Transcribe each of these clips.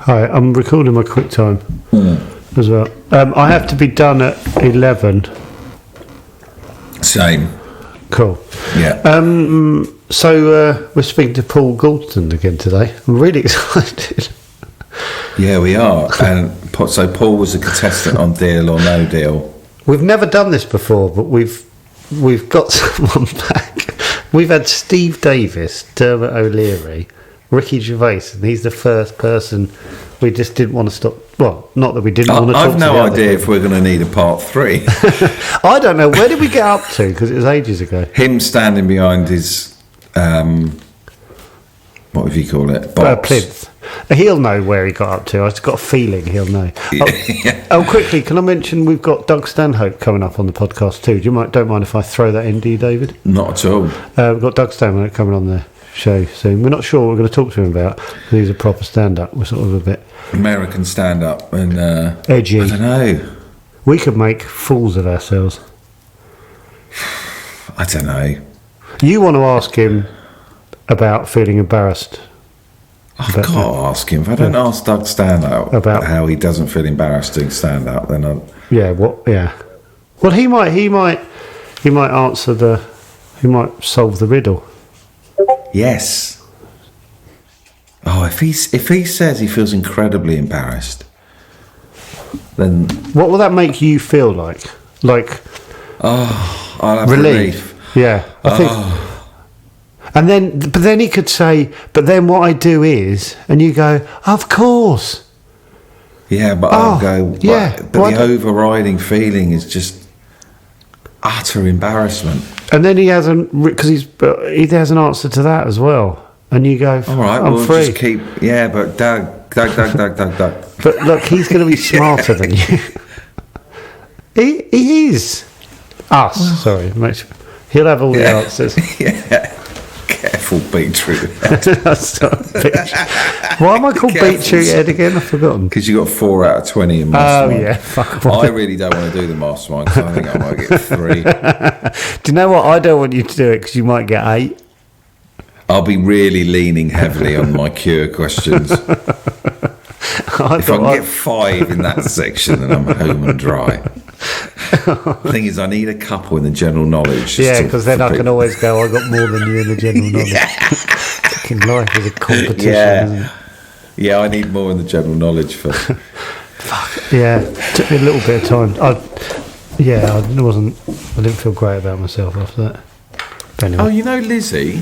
Hi, I'm recording my quick time as well. I have to be done at 11. Same. Cool. Yeah. So we're speaking to Paul Gorton again today. I'm really excited. Yeah, we are. And so Paul was a contestant on Deal or No Deal. We've never done this before, but we've got someone back. We've had Steve Davis, Dermot O'Leary, Ricky Gervais, and he's the first person we just didn't want to stop. Well, not that we didn't want to talk to. I've no idea if we're going to need a part 3. I don't know. Where did we get up to? Because it was ages ago. Him standing behind his, what would you call it? Box. Plinth. He'll know where he got up to. I've got a feeling he'll know. Yeah. Quickly, can I mention we've got Doug Stanhope coming up on the podcast too? Don't mind if I throw that in, do you, David? Not at all. We've got Doug Stanhope coming on the show soon. We're not sure what we're going to talk to him about. He's a proper stand-up. We're sort of a bit American stand-up and edgy. I don't know. We could make fools of ourselves. I don't know. You want to ask him about feeling embarrassed? I've got to ask him. If I don't ask Doug Stanhope about how he doesn't feel embarrassed doing stand-up, then I'll... Yeah. What? Yeah. Well, he might answer the. He might solve the riddle. Yes. Oh, if he says he feels incredibly embarrassed, then what will that make you feel like? Like, I'll have relief. Yeah, I think. And then he could say, but then what I do is, and you go, of course. Yeah, but I'll go. Yeah, but the overriding feeling is just utter embarrassment. And then he has an answer to that as well. And you go, all right, I'm we'll free. Just keep. Yeah, but Doug. But look, he's going to be smarter than you. He is. Us. Sorry, he'll have all the answers. Yeah. Careful, beetroot. Why am I called beetroot head again? I've forgotten. Because you got 4 out of 20 in mastermind. Oh yeah, fuck. I really don't want to do the mastermind because I think I might get 3. Do you know what? I don't want you to do it because you might get 8. I'll be really leaning heavily on my cure questions. If I can get 5 in that section, then I'm home and dry. The thing is, I need a couple in the general knowledge. Yeah, because then I can always go, I got more than you in the general knowledge. Fucking life is a competition, isn't it? Yeah, I need more in the general knowledge for... Fuck. Yeah, took me a little bit of time. I didn't feel great about myself after that. But anyway. Oh, you know Lizzie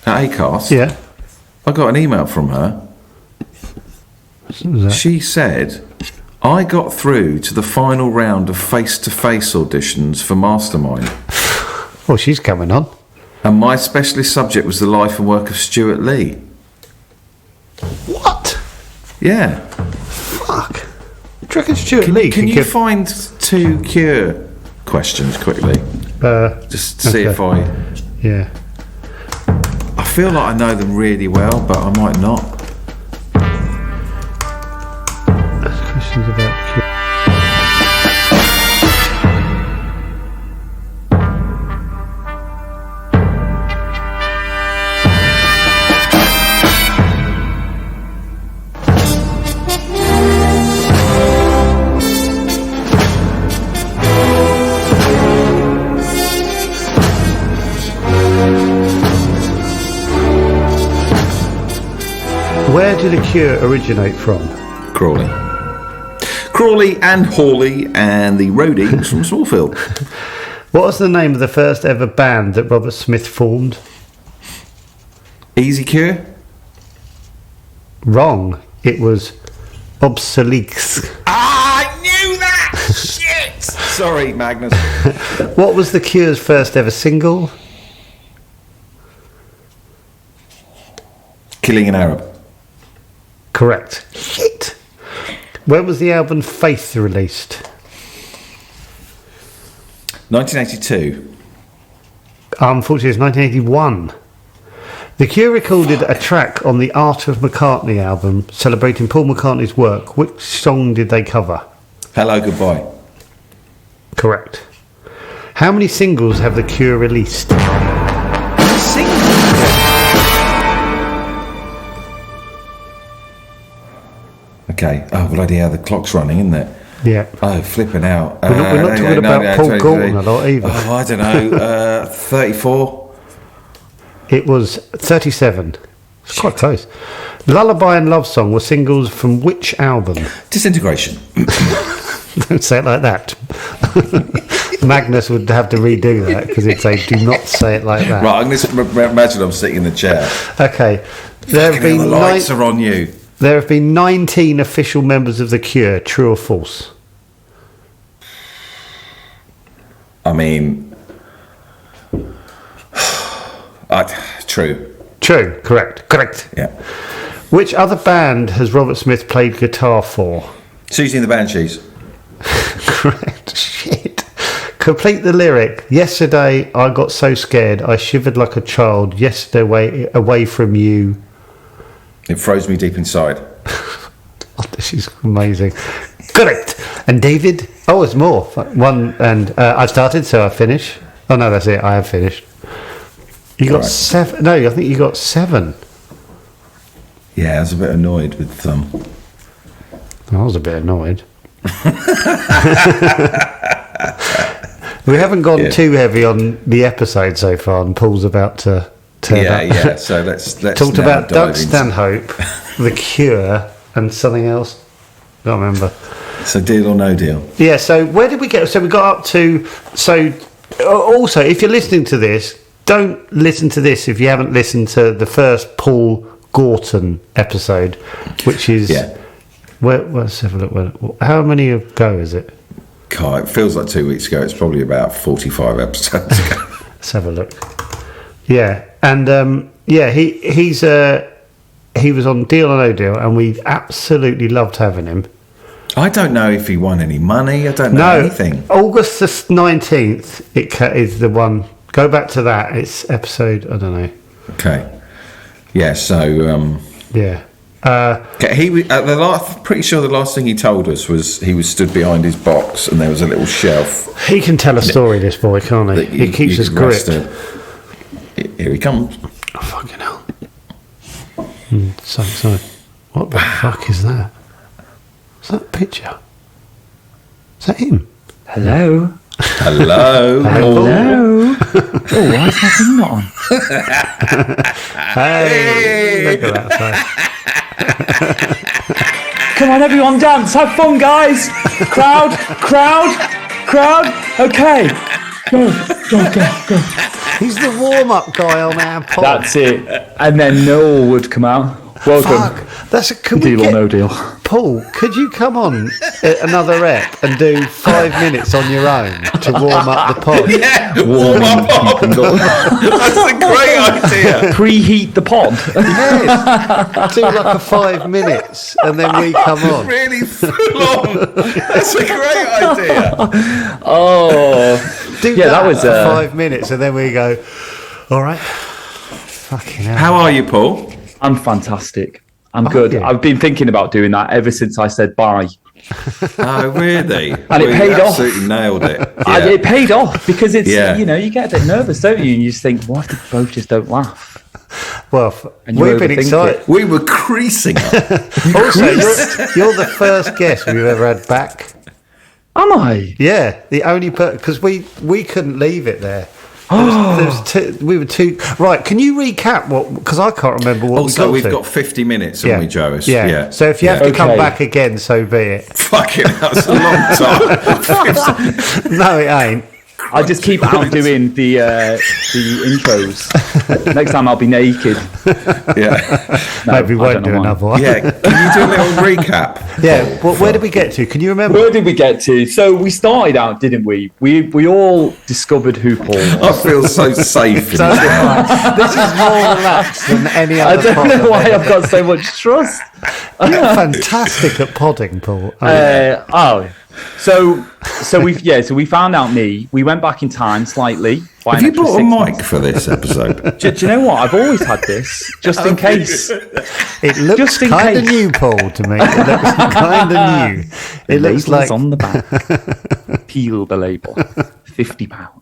at ACAST? Yeah. I got an email from her. She said, I got through to the final round of face-to-face auditions for Mastermind. Well, she's coming on. And my specialist subject was the life and work of Stuart Lee. What? Yeah. Fuck. Do you reckon Stuart Lee can you find 2 cure questions quickly? Just see if I... Yeah. I feel like I know them really well, but I might not. Questions about cure. Where did the cure originate from? Crawley and Hawley and the Roadies from Smallfield. What was the name of the first ever band that Robert Smith formed? Easy Cure? Wrong. It was Obsoletes. I knew that! Shit! Sorry, Magnus. What was the Cure's first ever single? Killing an Arab. Correct. Shit. When was the album Faith released? 1982. Unfortunately, it's 1981. The Cure recorded a track on the Art of McCartney album celebrating Paul McCartney's work. Which song did they cover? Hello, Goodbye. Correct. How many singles have the Cure released? Singles? Okay. Oh, bloody hell, the clock's running, isn't it? Yeah. Oh, flipping out. We're not talking about Paul Gorton a lot either. Oh, I don't know. 34? It was 37. It's quite close. Lullaby and Love Song were singles from which album? Disintegration. Don't say it like that. Magnus would have to redo that because he'd say, do not say it like that. Right, I'm going to imagine I'm sitting in the chair. Okay. The lights are on you. There have been 19 official members of The Cure. True or false? I mean... true. True. Correct. Yeah. Which other band has Robert Smith played guitar for? Susie and the Banshees. Correct. Shit. Complete the lyric. Yesterday I got so scared I shivered like a child. Yesterday away from you. It froze me deep inside. Oh, this is amazing. Correct. And David? Oh, there's more. One, and I've started, so I finish. Oh no, that's it. I have finished. You got 7. No, I think you got 7. Yeah, I was a bit annoyed with I was a bit annoyed. We haven't gone too heavy on the episode so far, and Paul's about to turn up. Yeah. So let's talked about Doug Stanhope, The Cure, and something else. Can't remember. So Deal or No Deal. Yeah. So where did we get? So we got up to. So also, if you're listening to this, don't listen to this if you haven't listened to the first Paul Gorton episode, which is. Yeah. Let's have a look. How many ago is it? God, it feels like 2 weeks ago. It's probably about 45 episodes ago. Let's have a look. Yeah, and he was on Deal or No Deal, and we absolutely loved having him. I don't know if he won any money. I don't know anything. August the 19th is the one. Go back to that. It's episode, I don't know. Okay. Yeah, so... yeah. Pretty sure the last thing he told us was he was stood behind his box and there was a little shelf. He can tell a story, this boy, can't he? He keeps his grip. Here he comes. Oh, fucking hell. So excited. What the fuck is that? Is that a picture? Is that him? Hello. Hello. Hello. Oh, why is my thing not on? Hey. Look at that. Come on, everyone, dance. Have fun, guys. Crowd. Okay. Go. He's the warm-up guy on our pod. That's it. And then Noel would come out. Welcome. Fuck. Deal or No Deal. Paul, could you come on another rep and do 5 minutes on your own to warm up the pod? Yeah, warm up. That's a great idea. Preheat the pod. Yes. Do like a 5 minutes and then we come on. Really full on. That's a great idea. Oh. That was 5 minutes and then we go, all right. Fucking hell. How are you, Paul? I'm fantastic. I'm good. Yeah. I've been thinking about doing that ever since I said bye. Oh, really? And it paid off. Absolutely nailed it. Yeah. It paid off because it's, you get a bit nervous, don't you? And you just think, what if they both just don't laugh? Well, we've been excited. We were creasing up. Also, you're the first guest we've ever had back. Am I? Yeah, the only because we couldn't leave it there. We were too right. Can you recap what? Because I can't remember what. Also, we've got 50 minutes, haven't we, Joe? Yeah. So if you have to come back again, so be it. Fucking, that's a long time. No, it ain't. I just keep outdoing the intros. Next time I'll be naked. Yeah. No, maybe we won't do another one. Yeah. Can you do a little recap? Yeah. Well, where did we get to? Can you remember? Where did we get to? So we started out, didn't we? We all discovered who Paul was. I feel so safe. This is more relaxed than any other. I don't know why I've got so much trust. You're fantastic at podding, Paul. So we found out me. We went back in time slightly. Have you bought a mic for this episode? Do you know what? I've always had this, just in case. It looks kind of new, Paul, to me. It looks kind of new. It looks like on the back. Peel the label. £50.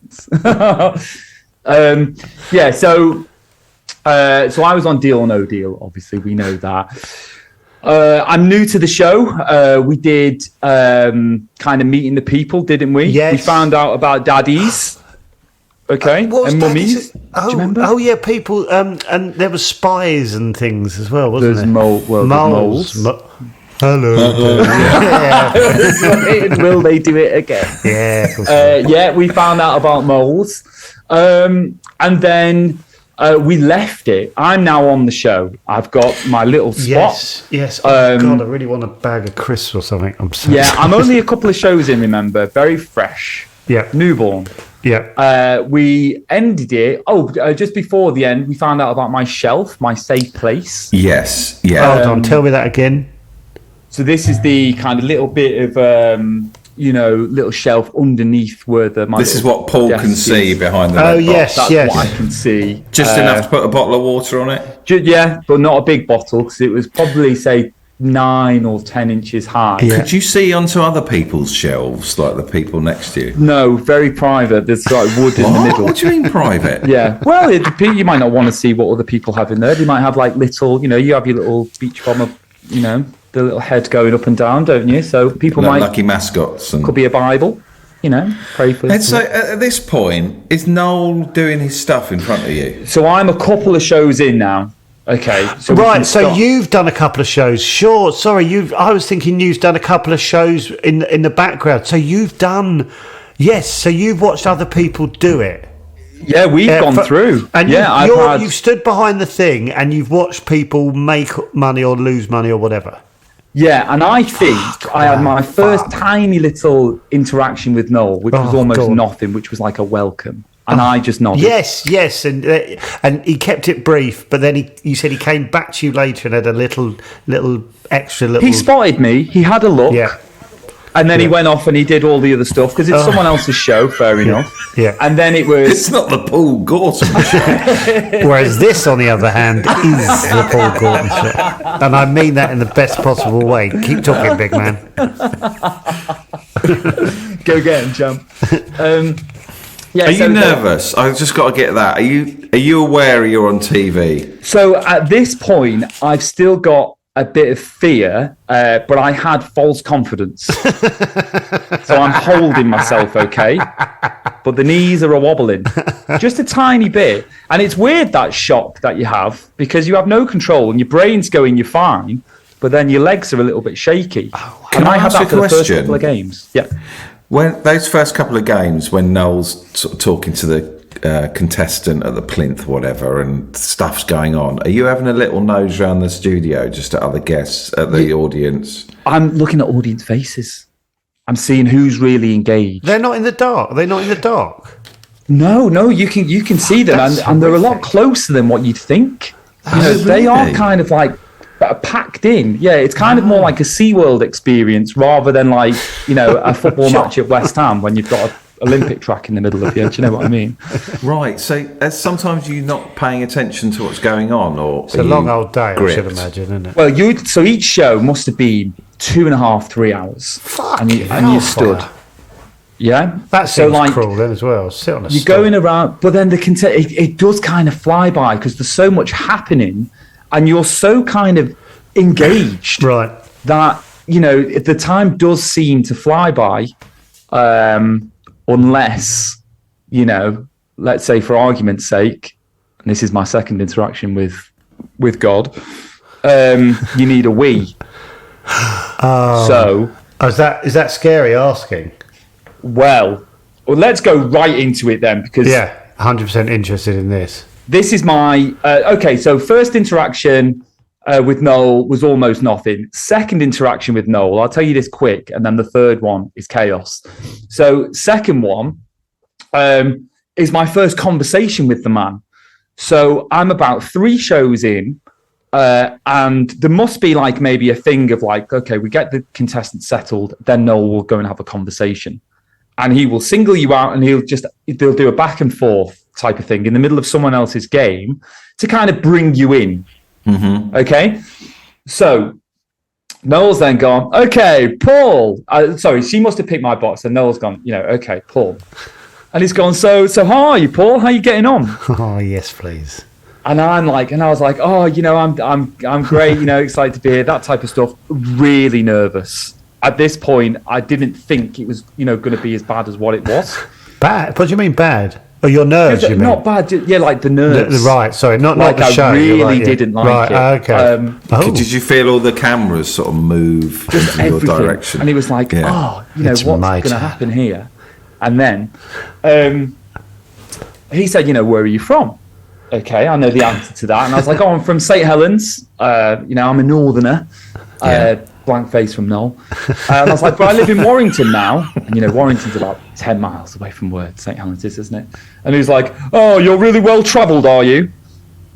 So I was on Deal or No Deal. Obviously, we know that. I'm new to the show. We did kind of meeting the people, didn't we? Yes. We found out about daddies. Okay. And mummies. Do you remember? Oh, yeah, people. And there were spies and things as well, wasn't There's there? moles. Hello. Will they do it again? Yeah. We found out about moles. And then we left it. I'm now on the show. I've got my little spot. Yes. Oh, God, I really want a bag of crisps or something. I'm sorry. Yeah, I'm only a couple of shows in, remember. Very fresh. Yeah. Newborn. Yeah. We ended it. Just before the end, we found out about my shelf, my safe place. Yes. Yeah. Hold on. Tell me that again. So this is the kind of little bit of, little shelf underneath where This is what Paul can see behind the red box. That's what I can see. Just enough to put a bottle of water on it? But not a big bottle, because it was probably, say, 9 or 10 inches high. Yeah. Could you see onto other people's shelves, like the people next to you? No, very private. There's like wood in the middle. What do you mean private? Yeah. Well, you might not want to see what other people have in there. They might have like little, you have your little beach bomber, the little head going up and down, don't you? So people might... Lucky mascots. Could be a Bible, pray for... And so at this point, is Noel doing his stuff in front of you? So I'm a couple of shows in now. Okay. So you've done a couple of shows. Sure. Sorry, I was thinking you've done a couple of shows in the background. So you've done... Yes, so you've watched other people do it. Yeah, we've gone through. And you've stood behind the thing and you've watched people make money or lose money or whatever. Yeah, and I think I had my first tiny little interaction with Noel, which was almost nothing, which was like a welcome. And I just nodded. Yes, and he kept it brief, but then you said he came back to you later and had a little extra. He spotted me. He had a look. Yeah. And then he went off and he did all the other stuff because it's someone else's show, fair enough. Yeah. And then it was... It's not the Paul Gorton show. Whereas this, on the other hand, is the Paul Gorton show. And I mean that in the best possible way. Keep talking, big man. Go get him, champ. Are you nervous? I've just got to get that. Are you aware you're on TV? So at this point, I've still got a bit of fear, but I had false confidence. So I'm holding myself okay, but the knees are wobbling just a tiny bit. And it's weird, that shock that you have, because you have no control and your brain's going, you're fine, but then your legs are a little bit shaky. Can I had ask that you for a the first question? couple of games. Yeah. When those first couple of games, when Noel's sort of talking to the contestant at the plinth, whatever, and stuff's going on, are you having a little nose around the studio, just at other guests, at the audience? I'm looking at audience faces. I'm seeing who's really engaged. They're not in the dark. They're not in the dark. No, you can see them, and they're a lot closer than what you'd think. They are kind of like packed in. Yeah, it's kind of more like a SeaWorld experience rather than like, a football match at West Ham when you've got an Olympic track in the middle of you. Do you know what I mean? Right. So sometimes you're not paying attention to what's going on, or it's a long old day, gripped? I should imagine, isn't it? Well, so each show must have been 2.5, 3 hours. And you stood. Yeah, that seems cruel then as well. Sit on a you're going around, but then it does kind of fly by because there's so much happening, and you're so kind of engaged, right? That the time does seem to fly by, unless let's say for argument's sake, and this is my second interaction with God, you need a wee. Is that scary asking? Well, let's go right into it then, because 100% interested in this. This is my so first interaction with Noel was almost nothing. Second interaction with Noel, I'll tell you this quick, and then the third one is chaos. So second one is my first conversation with the man. So I'm about 3 shows in, and there must be like maybe a thing of like, okay, we get the contestant settled, then Noel will go and have a conversation. And he will single you out, and they'll do a back and forth type of thing in the middle of someone else's game to kind of bring you in. Mm-hmm. Okay. So Noel's then gone, okay, Paul. Sorry, she must have picked my box. And Noel's gone, okay, Paul. And he's gone, so how are you, Paul? How are you getting on? Oh, yes, please. And I was like, oh, I'm great, excited to be here, that type of stuff. Really nervous. At this point, I didn't think it was, going to be as bad as what it was. Bad? What do you mean bad? Oh, your nerves, you mean? Not bad, like the nerves. Right, sorry, not the show. I really didn't like it. Okay. Did you feel all the cameras sort of move just into your everything. direction? And he was like, what's going to happen here? And then he said, where are you from? Okay, I know the answer to that. And I was like, I'm from St. Helens. I'm a northerner. Blank face from Noel. And I was like, but I live in Warrington now. And, Warrington's about 10 miles away from where St. Helens is, isn't it? And he was like, oh, you're really well travelled, are you?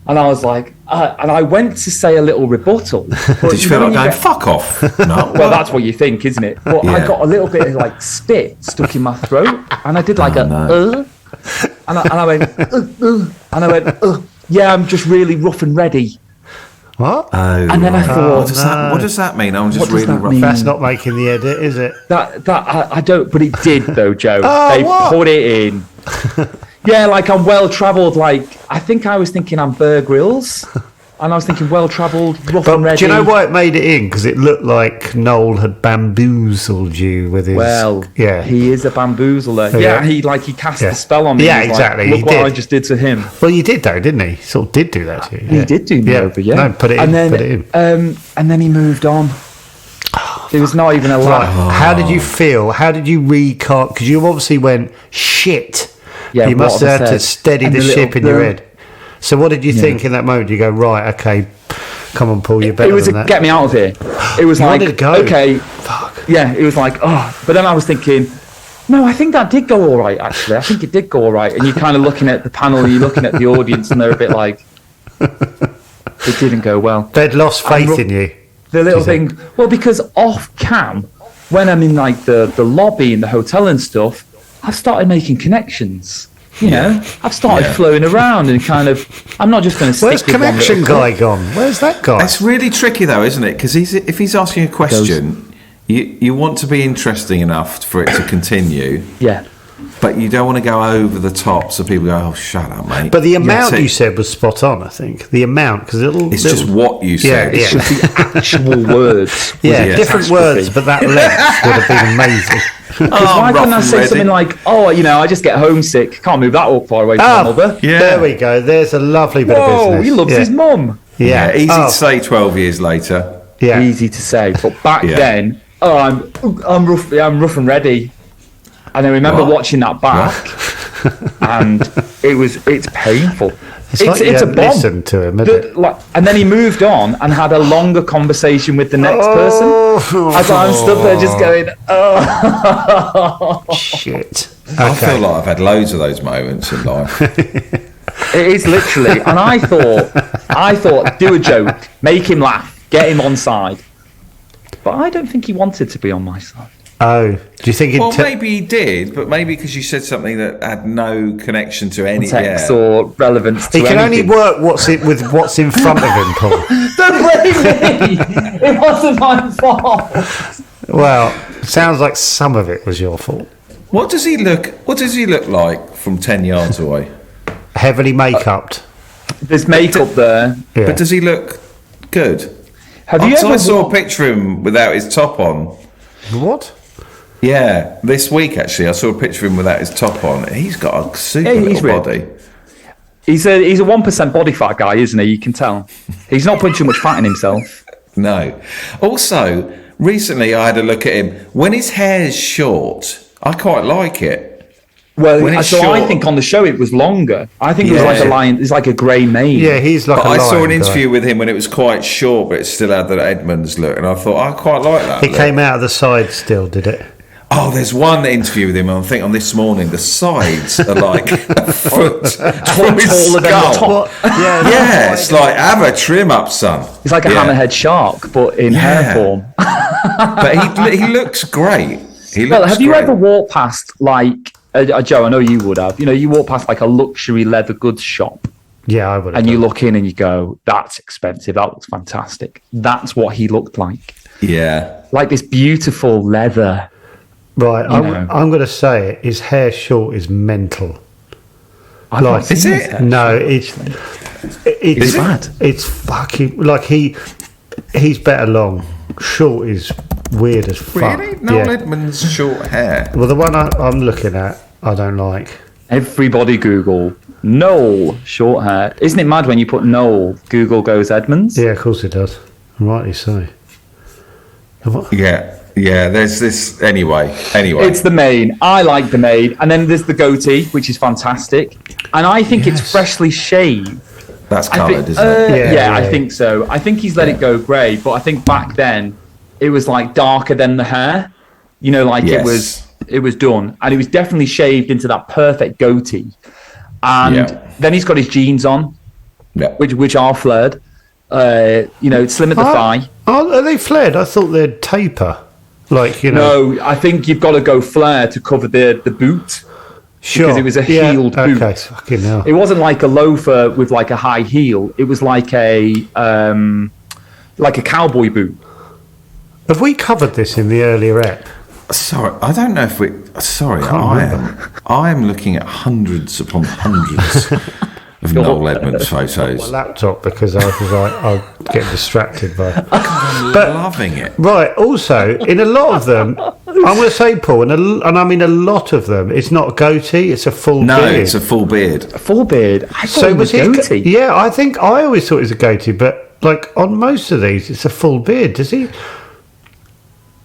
And I was like, and I went to say a little rebuttal. Did you feel like going, fuck off? No. Well, that's what you think, isn't it? But I got a little bit of spit stuck in my throat. And I did And I went, and I went, yeah, I'm just really rough and ready. What? Oh, and then I thought, what does that mean? I'm just really rough. That's not making the edit, is it? I don't, but it did though, Joe. They what? put it in. Yeah, I'm well travelled. I think I was thinking I'm Bear Grylls. And I was thinking well travelled, rough and ready. Do you know why it made it in? Because it looked like Noel had bamboozled you with his. Well, he is a bamboozler. Yeah, he cast the spell on me. Yeah, exactly. Look what I just did to him. Well, you did though, didn't he? Sort of did do that to you. He did do me over. Yeah. No, put it in. And then he moved on. There was not even a lie. How did you feel? How did you recast? Because you obviously went shit. Yeah, you must have had to steady the ship in your head. So what did you think in that moment? You go, right, okay, come on, Paul, you're better than that. It was get me out of here. It was okay. Fuck. Yeah, it was but then I was thinking, no, I think that did go all right, actually. I think it did go all right. And you're kind of looking at the panel, and you're looking at the audience, and they're a bit like, it didn't go well. They'd lost faith in you. The little thing, well, because off cam, when I'm in the lobby in the hotel and stuff, I've started making connections. I've started flowing around and I'm not just going to stick Where's with connection guy gone? Where's that guy? It's really tricky though, isn't it? Because if he's asking a question, you want to be interesting enough for it to continue. Yeah. But you don't want to go over the top so people go, oh, shut up, mate. But the amount you said was spot on, I think. The amount, because it's just what you said. It's just the actual words. Different words, but that length would have been amazing. Why couldn't I say something like, I just get homesick. Can't move that up far away from my mother. Yeah. There we go. There's a lovely bit of business. He loves his mum. Yeah. Easy to say 12 years later. Yeah. Easy to say. But back then, I'm rough and ready. And I remember watching that back, and it's painful. It's a bomb. Listen to him, and then he moved on and had a longer conversation with the next person. As I'm stood there just going, shit. Okay. I feel like I've had loads of those moments in life. It is literally, and I thought, do a joke, make him laugh, get him on side. But I don't think he wanted to be on my side. Oh, do you think? Maybe he did, but maybe because you said something that had no connection to any context or relevance. He can only work with what's in front of him, Paul. Don't blame me. It wasn't my fault. Well, sounds like some of it was your fault. What does he look like from 10 yards away? Heavily make-upped. There's makeup there, but does he look good? I saw a picture of him without his top on. What? Yeah, this week actually, I saw a picture of him without his top on. He's got a super little body. He's a 1% body fat guy, isn't he? You can tell. He's not putting too much fat in himself. No. Also, recently I had a look at him. When his hair's short, I quite like it. Well, I think on the show it was longer. I think it was like a lion. It's like a grey mane. Yeah, he's like. But I saw an interview with him when it was quite short, but it still had that Edmonds look, and I thought I quite like that. It came out of the side still, did it? Oh, there's one interview with him. I think on this morning, the sides are like a foot from his skull. Yeah, it's like have a trim up, son. He's like a hammerhead shark, but in hair form. But he looks great. Have you ever walked past like? Joe, I know you would have. You walk past like a luxury leather goods shop. Yeah, I would have. And you look in and you go, that's expensive. That looks fantastic. That's what he looked like. Yeah. Like this beautiful leather. Right. I'm going to say it. His hair short is mental. Is it? No, it's... It's bad. It's fucking like he's better long. Short is weird as fuck. Really? Noel Edmonds' short hair. Well, the one I'm looking at, I don't like. Everybody Google Noel short hair. Isn't it mad when you put Noel, Google goes Edmonds? Yeah, of course it does. Rightly so. Yeah. There's this anyway. It's the mane. I like the mane, and then there's the goatee, which is fantastic. And I think it's freshly shaved. That's coloured, isn't it? Yeah, I think so. I think he's let it go grey, but I think back then it was like darker than the hair. You know, like it was done, and it was definitely shaved into that perfect goatee. And then he's got his jeans on, which are flared. Slim at the thigh. Oh, are they flared? I thought they'd taper. Like, you know. No, I think you've got to go flare to cover the boot. Sure. Because it was a heeled boot. Okay, fucking hell. It wasn't like a loafer with like a high heel. It was like a cowboy boot. Have we covered this in the earlier ep? Sorry, I don't know if we. Sorry, I am looking at hundreds upon hundreds of Noel Edmonds photos. My laptop, because I was like, I'll get distracted by. I'm loving it. Right. Also, in a lot of them, I'm going to say, Paul, and I mean a lot of them, it's not a goatee; it's a full beard. No, it's a full beard. A full beard. I thought it was goatee. Yeah, I think I always thought it was a goatee, but like on most of these, it's a full beard. Does he?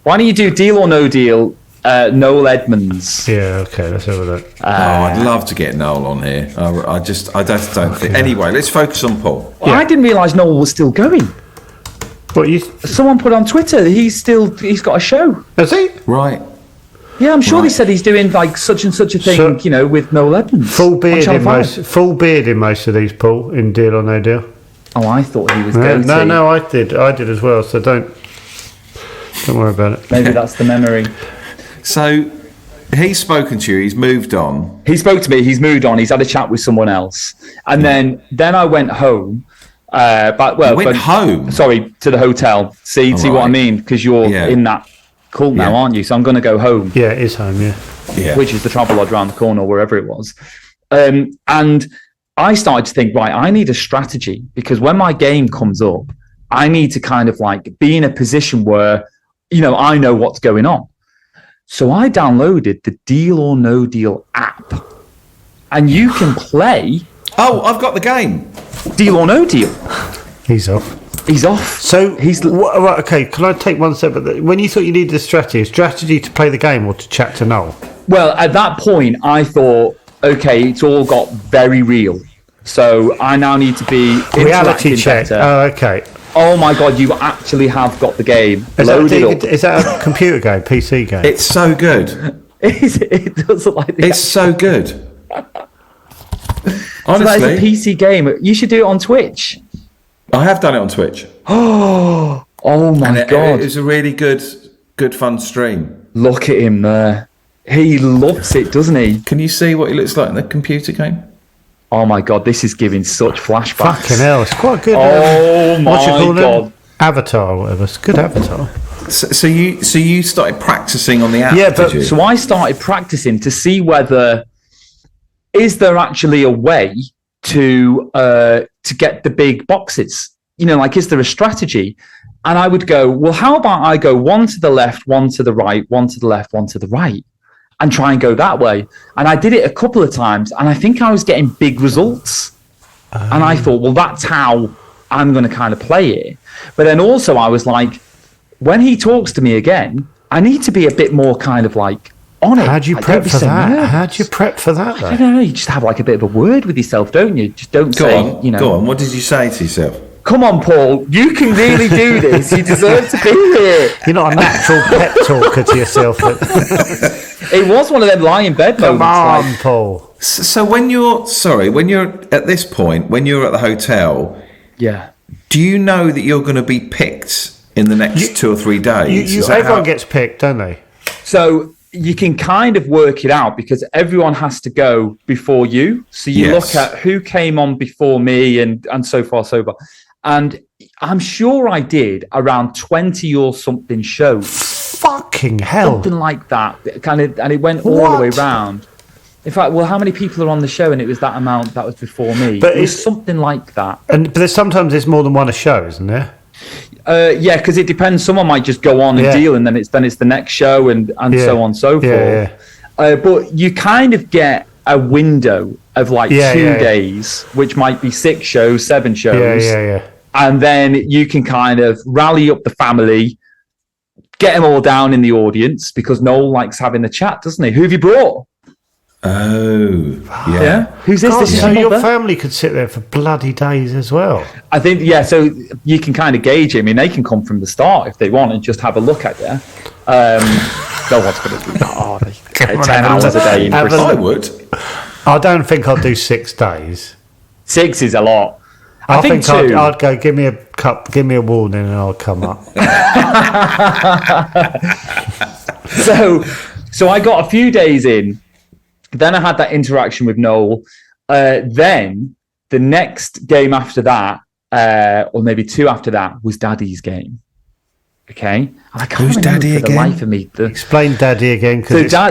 Why don't you do Deal or No Deal? Noel Edmonds. Yeah, okay, let's have a look. I'd love to get Noel on here. I just don't think. Anyway, let's focus on Paul. Well, I didn't realise Noel was still going. What Someone put on Twitter he's got a show. Has he? Right. Yeah, I'm sure they said he's doing like such and such a thing, with Noel Edmonds. Full beard in most of these, Paul, in Deal or No Deal. Oh, I thought he was goatee. No, I did as well. So don't worry about it. Maybe that's the memory. So he's spoken to you. He's moved on. He spoke to me. He's moved on. He's had a chat with someone else, and then I went home. Home. Sorry, to the hotel. See what I mean? Because you're in that cult now, aren't you? So I'm going to go home. Yeah, it is home. Yeah. Which is the Travel Lodge around the corner, or wherever it was. And I started to think, right, I need a strategy, because when my game comes up, I need to kind of like be in a position where, I know what's going on. So I downloaded the Deal or No Deal app, and you can play. Oh, I've got the game. Deal or No Deal. He's off. So right, okay. Can I take one step? When you thought you needed a strategy to play the game or to chat to Noel? Well, at that point, I thought, okay, it's all got very real. So I now need to be reality check. Better. Oh, okay. Oh my God, you actually have got the game. Is that a computer game, PC game? It's so good. It does look like it's so good. Honestly. So that is a PC game. You should do it on Twitch. I have done it on Twitch. Oh my God. It was a really good fun stream. Look at him there. He loves it, doesn't he? Can you see what he looks like in the computer game? Oh my God, this is giving such flashbacks. Fucking hell, it's quite good. Oh my God. Avatar or whatever. It's a good avatar. So you started practicing on the app? Yeah, but so I started practicing to see whether is there actually a way to get the big boxes? Like, is there a strategy? And I would go, well, how about I go one to the left, one to the right, one to the left, one to the right, and try and go that way. And I did it a couple of times, and I think I was getting big results. And I thought, well, that's how I'm going to kind of play it. But then also I was like, when he talks to me again, I need to be a bit more kind of like on it. How'd you prep for that? How'd you prep for that, though? I don't know. You just have like a bit of a word with yourself, don't you? Just don't Go on. What did you say to yourself? Come on, Paul. You can really do this. You deserve to be here. You're not a natural pep talker to yourself. It was one of them lie in bed moments. Come on, Paul. So when you're at this point, when you're at the hotel, do you know that you're going to be picked in the next 2 or 3 days? Everyone gets picked, don't they? So you can kind of work it out because everyone has to go before you. So you look at who came on before me and so far, so far. And I'm sure I did around 20 or something shows. Fucking hell. Something like that. And it went all the way round. In fact, well, how many people are on the show? And it was that amount that was before me. But it was something like that. But there's sometimes there's more than one a show, isn't there? Yeah, because it depends. Someone might just go on and deal, and then it's the next show, and so on and so forth. But you kind of get a window of like 2 days, which might be 6 shows, 7 shows. And then you can kind of rally up the family, get them all down in the audience, because Noel likes having the chat, doesn't he? Who have you brought? Oh, yeah. Who's this? This is so your mother? Family could sit there for bloody days as well. I think, so you can kind of gauge it. I mean, they can come from the start if they want and just have a look at you. No one's going to do that, are they? 10 hours a day in Bristol. I would. I don't think I'd do 6 days. 6 is a lot. I think 2. I'd go, give me a cup, give me a warning, and I'll come up. So I got a few days in. Then I had that interaction with Noel. Then the next game after that, or maybe 2 after that, was Daddy's game. Okay, and I can't Who's remember Daddy for the again? life of me. Explain Daddy again.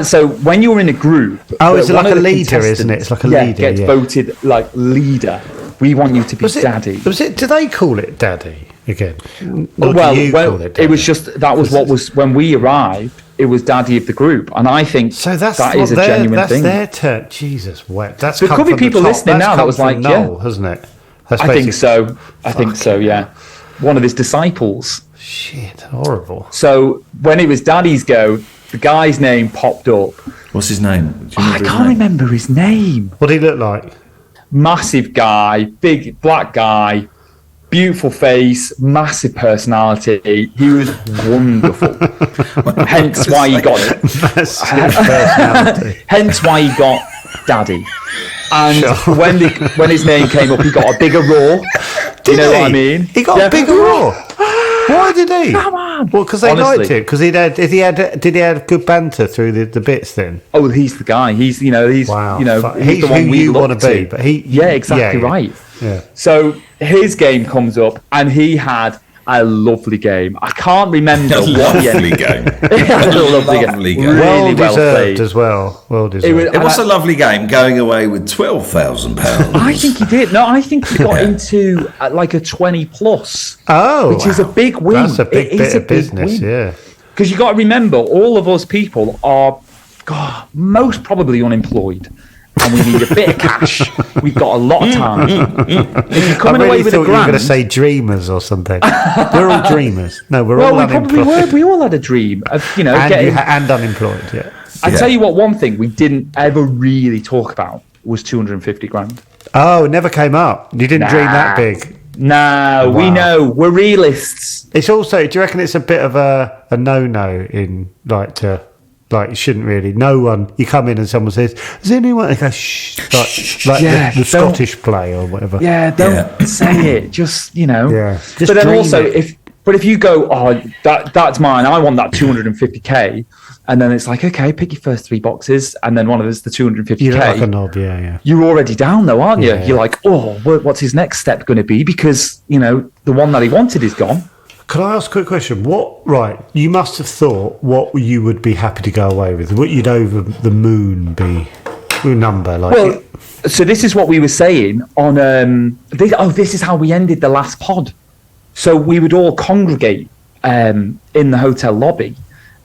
So when you're in a group, it's like one a of the leader, isn't it? It's like a leader. Gets voted like leader. We want you to be Daddy. Do they call it Daddy again? It was just that was when we arrived. It was Daddy of the group, and I think that is a genuine thing. That's their turn. Jesus, wet. There could be people listening now that was like, Noel, hasn't it? I think so. I think so. Yeah, one of his disciples. Shit, horrible. So when it was Daddy's go, the guy's name popped up. What's his name? I can't remember his name. What did he look like? Massive guy, big black guy, beautiful face, massive personality. He was wonderful. Hence why he got it. Hence why he got Daddy. And when his name came up, he got a bigger roar. You know what I mean? He got a bigger roar. Why did he? Come on. Well, because they liked it. Because did he have good banter through the bits then? Oh, he's the guy. He's Wow. he's the one who we you want look to be. to. But exactly right. Yeah. So his game comes up, and he had a lovely game. I can't remember what lovely game. Lovely game. Well Really deserved as well. Well deserved. It was a lovely game, going away with £12,000. I think he did. No, I think he got into like a 20 plus. Oh, which is a big win. That's a big bit of business, yeah. Because you got to remember, all of us people are, most probably unemployed. And we need a bit of cash. We've got a lot of time. If you're coming away with a grand, you were going to say dreamers or something. We're all dreamers. No, we're all unemployed. Probably were. We all had a dream of, and unemployed. Yeah. I tell you what, one thing we didn't ever really talk about was 250 grand. Oh, it never came up. You didn't dream that big. No, we know. We're realists. It's also. Do you reckon it's a bit of a no-no in like you shouldn't really. No one. You come in and someone says, "Is anyone?" They go, "Shh," like the Scottish play or whatever. Yeah, don't say it. Just Yeah. Just but then also, it. if you go, that's mine. I want that 250k, and then it's like, okay, pick your first 3 boxes, and then one of us the 250k. You're like a knob, yeah. You're already down though, aren't you? Yeah. You're like, what's his next step going to be? Because the one that he wanted is gone. Can I ask a quick question? You must have thought what you would be happy to go away with. What you'd over the moon be? Number like. Well, so this is what we were saying on. This is how we ended the last pod. So we would all congregate in the hotel lobby,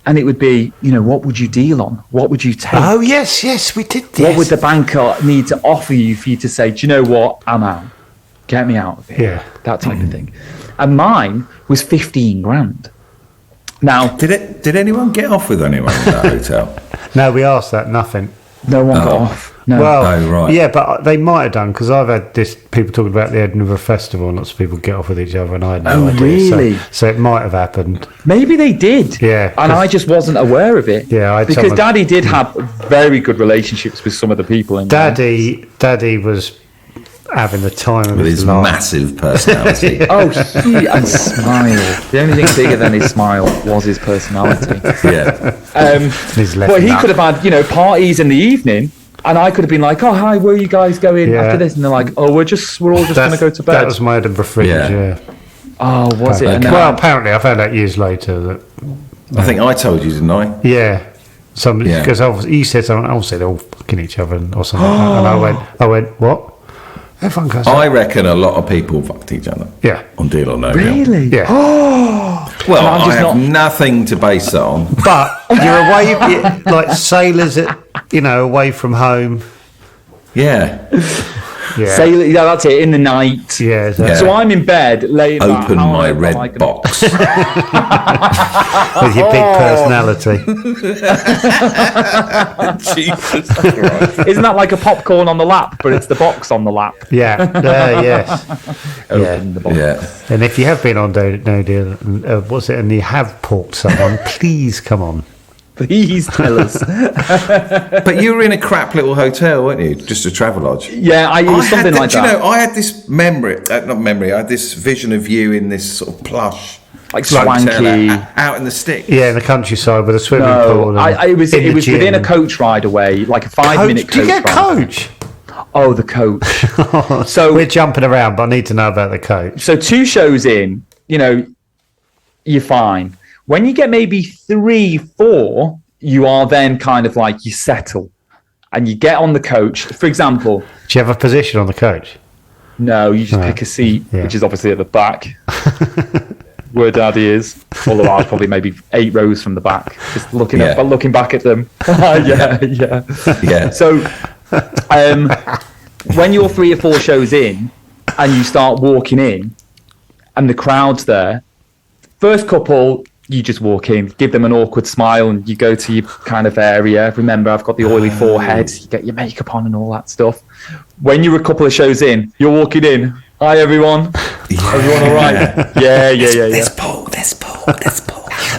and it would be, what would you deal on? What would you take? Oh yes, we did this. What would the banker need to offer you for you to say, do you know what? I'm out. Get me out of here. Yeah. That type of thing. And mine was 15 grand. Now, did anyone get off with anyone in that hotel? No, we asked that. Nothing. No one got off. No. Well, right. Yeah, but they might have done because I've had people talking about the Edinburgh Festival and lots of people get off with each other, and I had no idea. Really? So it might have happened. Maybe they did. Yeah. And I just wasn't aware of it. Yeah, because Daddy did have very good relationships with some of the people in Daddy was having the time of his life. Massive personality. And smile. The only thing bigger than his smile was his personality. Yeah. But he could have had, parties in the evening, and I could have been like, "Oh, hi, where are you guys going after this?" And they're like, "Oh, we're all just going to go to bed." That was my Edinburgh fringe. Yeah. Oh, was it? Well, apparently I found out years later that. I think I told you, didn't I? Yeah. Because he said something, obviously they're all fucking each other or something. And I went, what? Everyone goes, I reckon a lot of people fucked each other. Yeah. On Deal or No Deal. Really? Yeah. Well, I have nothing to base it on. But you're away, like sailors, away from home. Yeah. Yeah. That's it, in the night. Yeah. So I'm in bed, laying back. Open my red box. With your big personality. Jesus Christ. Isn't that like a popcorn on the lap, but it's the box on the lap? Yeah. Yes. Open the box. Yeah. And if you have been on No Deal, and you have porked someone, please come on. Please tell us. But you were in a crap little hotel, weren't you? Just a Travelodge. Yeah, it was something like that. Do you know, I had this I had this vision of you in this sort of plush, like swanky, out in the sticks. Yeah, in the countryside with a swimming pool. It was within a coach ride away, like a 5-minute coach. Do you get coach? Oh, the coach. So we're jumping around, but I need to know about the coach. So 2 shows in, you're fine. When you get maybe 3, 4, you are then kind of like, you settle and you get on the coach. For example, do you have a position on the coach? No, you just pick a seat, which is obviously at the back, where Daddy is. Although I was probably maybe 8 rows from the back, just looking back at them. Yeah. So when you're 3 or 4 shows in and you start walking in and the crowd's there, first couple, you just walk in, give them an awkward smile, and you go to your kind of area. Remember, I've got the oily forehead. You get your makeup on and all that stuff. When you're a couple of shows in, you're walking in. Hi, everyone. Yeah. Everyone all right? Yeah. There's Paul.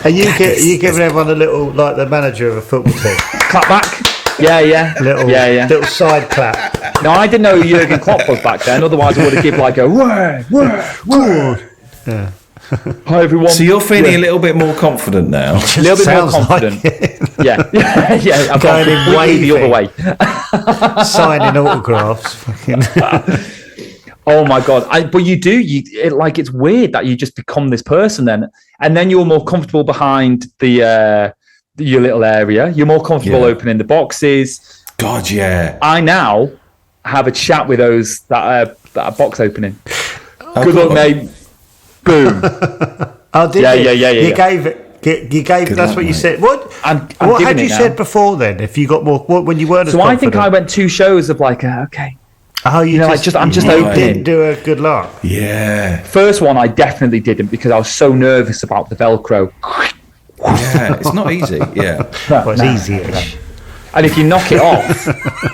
And you giving everyone a little, like the manager of a football team. Clap back. Yeah. Little side clap. No, I didn't know who Jurgen Klopp was back then. Otherwise, I would have given like a word. Yeah. Hi everyone. So you're feeling a little bit more confident now. A little bit more confident. Like yeah. I'm going in waving. The other way. Signing autographs. Fucking. Oh my god! But you do. It's weird that you just become this person then, and then you're more comfortable behind your little area. You're more comfortable opening the boxes. God, yeah. I now have a chat with those that are box opening. Oh, Good luck, mate. Boom. Oh, did you? Yeah. You gave it. That's what you said. What had you said before then? If you got more, when you weren't as confident? I think I went 2 shows of like, okay. Oh, I'm just opening. Didn't do a good luck. Yeah. First one I definitely didn't because I was so nervous about the Velcro. Yeah, it's not easy. Yeah. It's easy-ish. And if you knock it off,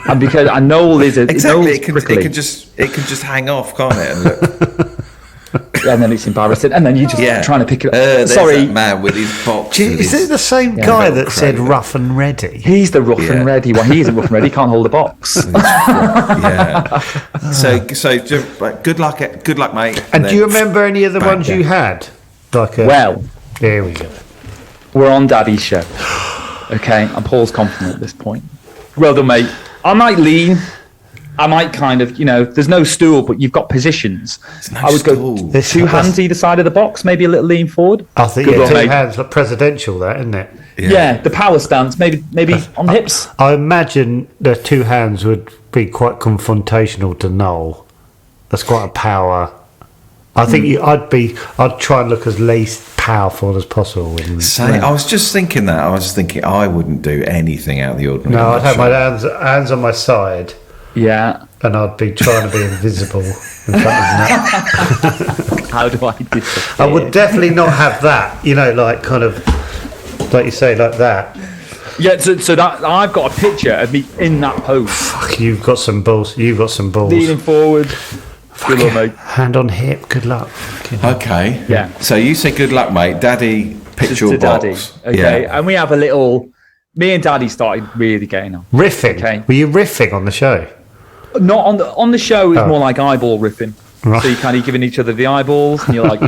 and because I know there's exactly, it can just hang off, can't it? And look. And then it's embarrassing, and then you just trying to pick it up. Sorry, that man with his box. Is it the same guy that said rough and ready? He's the rough and ready one. He isn't rough and ready. He can't hold a box. Yeah. So good luck, mate. And do you remember any of the ones you had? Well, there we go. We're on Daddy's show. Okay, and Paul's confident at this point. Well done, mate. I might lean. I might kind of, there's no stool, but you've got positions. I would go 2 hands either side of the box, maybe a little lean forward. I think 2 hands, like presidential, that isn't it? Yeah, the power stance, maybe on the hips. I imagine the 2 hands would be quite confrontational to Noel. That's quite a power. I think I'd try and look as least powerful as possible. I was just thinking that. I was thinking I wouldn't do anything out of the ordinary. No, I'd have my hands on my side. Yeah. And I'd be trying to be invisible in front of that. How do I disappear? I would definitely not have that, like kind of, like you say, like that. Yeah, so that I've got a picture of me in that pose. Fuck, you've got some balls. Leaning forward. Good luck, mate. Hand on hip, good luck. Okay. Yeah. So you say good luck, mate. Daddy, picture box. Daddy. Okay. Yeah. And we have a little, me and Daddy started really getting on. Riffing? Okay. Were you riffing on the show? Not on the show. It's more like eyeball ripping. Right. So you're kind of giving each other the eyeballs, and you're like,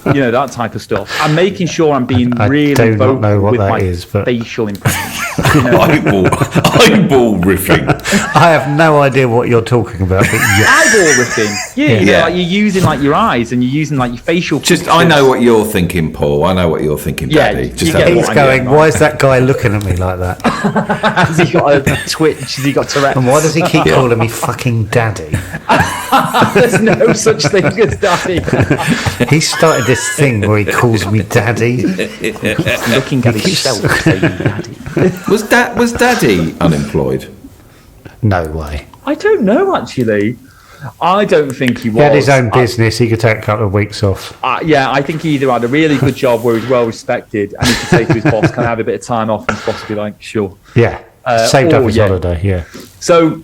that type of stuff. I'm making sure I'm being really vocal with my facial impressions. Eyeball riffing. I have no idea what you're talking about, but yes. Eyeball riffing. Yeah, Yeah. like you're using like your eyes and you're using like your facial. Just, I know what you're thinking, Paul. I know what you're thinking, Yeah, Daddy. you Just get have a He's what look. I'm going, why is that guy looking at me like that? Has he got a twitch? Has he got Tourette's? And why does he keep calling me fucking daddy? There's no such thing as daddy. He started this thing where he calls me daddy. Looking at himself saying daddy. Was Daddy unemployed? No way. I don't know actually. I don't think he was. He had his own business. He could take a couple of weeks off. Yeah, I think he either had a really good job where he's well respected and he could say to his boss, "Can I have a bit of time off?" And his boss would be like, "Sure." Yeah. Saved up or, his yeah. holiday, yeah. So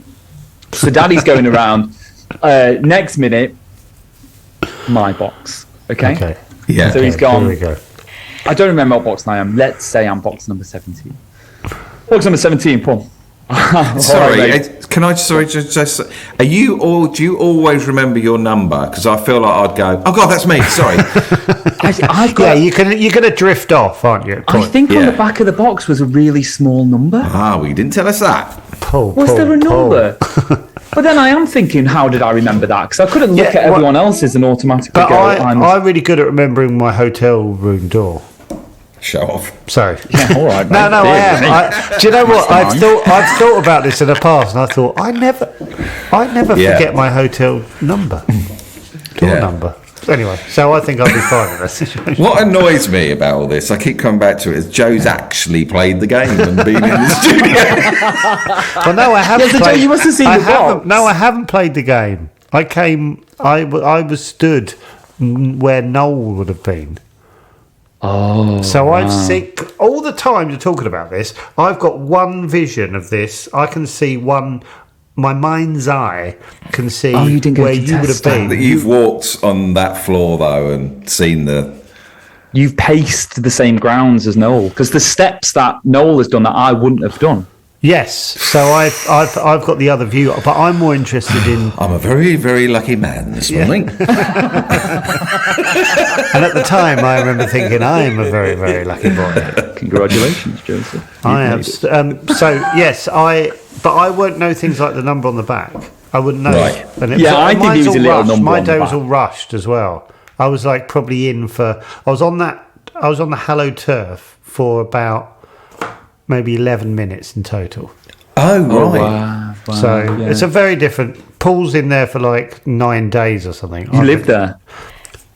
Daddy's going around. Next minute, my box. Okay. Yeah. So he's Here gone. we go. I don't remember what box I am. Let's say I'm box number 17. Box number 17, Paul. Sorry, All right, mate. can I just are you all? Do you always remember your number? Because I feel like I'd go, oh God, that's me. Sorry. I've got. Yeah, you're going to drift off, aren't you? I think on Yeah. the back of the box was a really small number. Well, you didn't tell us that. Was there a number? But then I am thinking, how did I remember that? Because I couldn't look Yeah, at everyone else's and automatically But go, I'm really good at remembering my hotel room door. Show off. So Yeah, all right. no, mate. I Dear am. me. Do you know what? That's I've thought about this in the past, and I thought I never Yeah. forget my hotel number, door Yeah. number. Anyway, so I think I'll be fine in that situation. What annoys me about all this, I keep coming back to it, is Joe's actually played the game and been in the studio. Well, no, I haven't. so Joe, played, you must have seen I the haven't, box. No, I haven't played the game. I was stood where Noel would have been. Oh. So I've seen all the time you're talking about this. I've got one vision of this. I can see one. My mind's eye can see you didn't go where to you would have contestant. been. You've walked on that floor though and seen the. You've paced the same grounds as Noel because the steps that Noel has done that I wouldn't have done. Yes, so I've got the other view, but I'm more interested in. I'm a very, very lucky man this morning. And at the time, I remember thinking, I am a very, very lucky boy. Congratulations, Joseph. I am. So yes, but I won't know things like the number on the back. I wouldn't know. Right. And Yeah, I think mine's it was a all little rushed. number My on the day was back. all rushed as well. I was like probably in for. I was on the Hello Turf for about maybe 11 minutes in total. Oh, right. Wow. So it's a very different. Paul's in there for like 9 days or something. You lived there.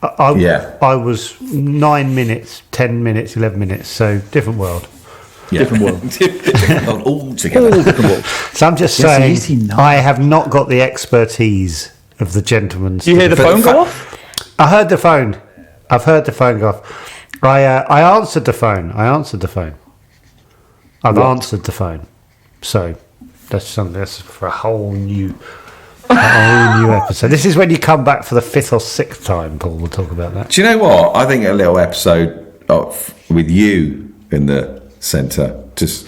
I was 9 minutes, 10 minutes, 11 minutes. So different world. Yeah. Different world. Different world altogether. All different world. So I'm just Yes, saying, easy enough. I have not got the expertise of the gentleman. Do you hear the phone go off? I heard the phone. I've heard the phone go off. I answered the phone. I've answered the phone. So that's something that's for a whole new episode. This is when you come back for the 5th or 6th time, Paul. We'll talk about that. Do you know what? I think a little episode with you in the centre, just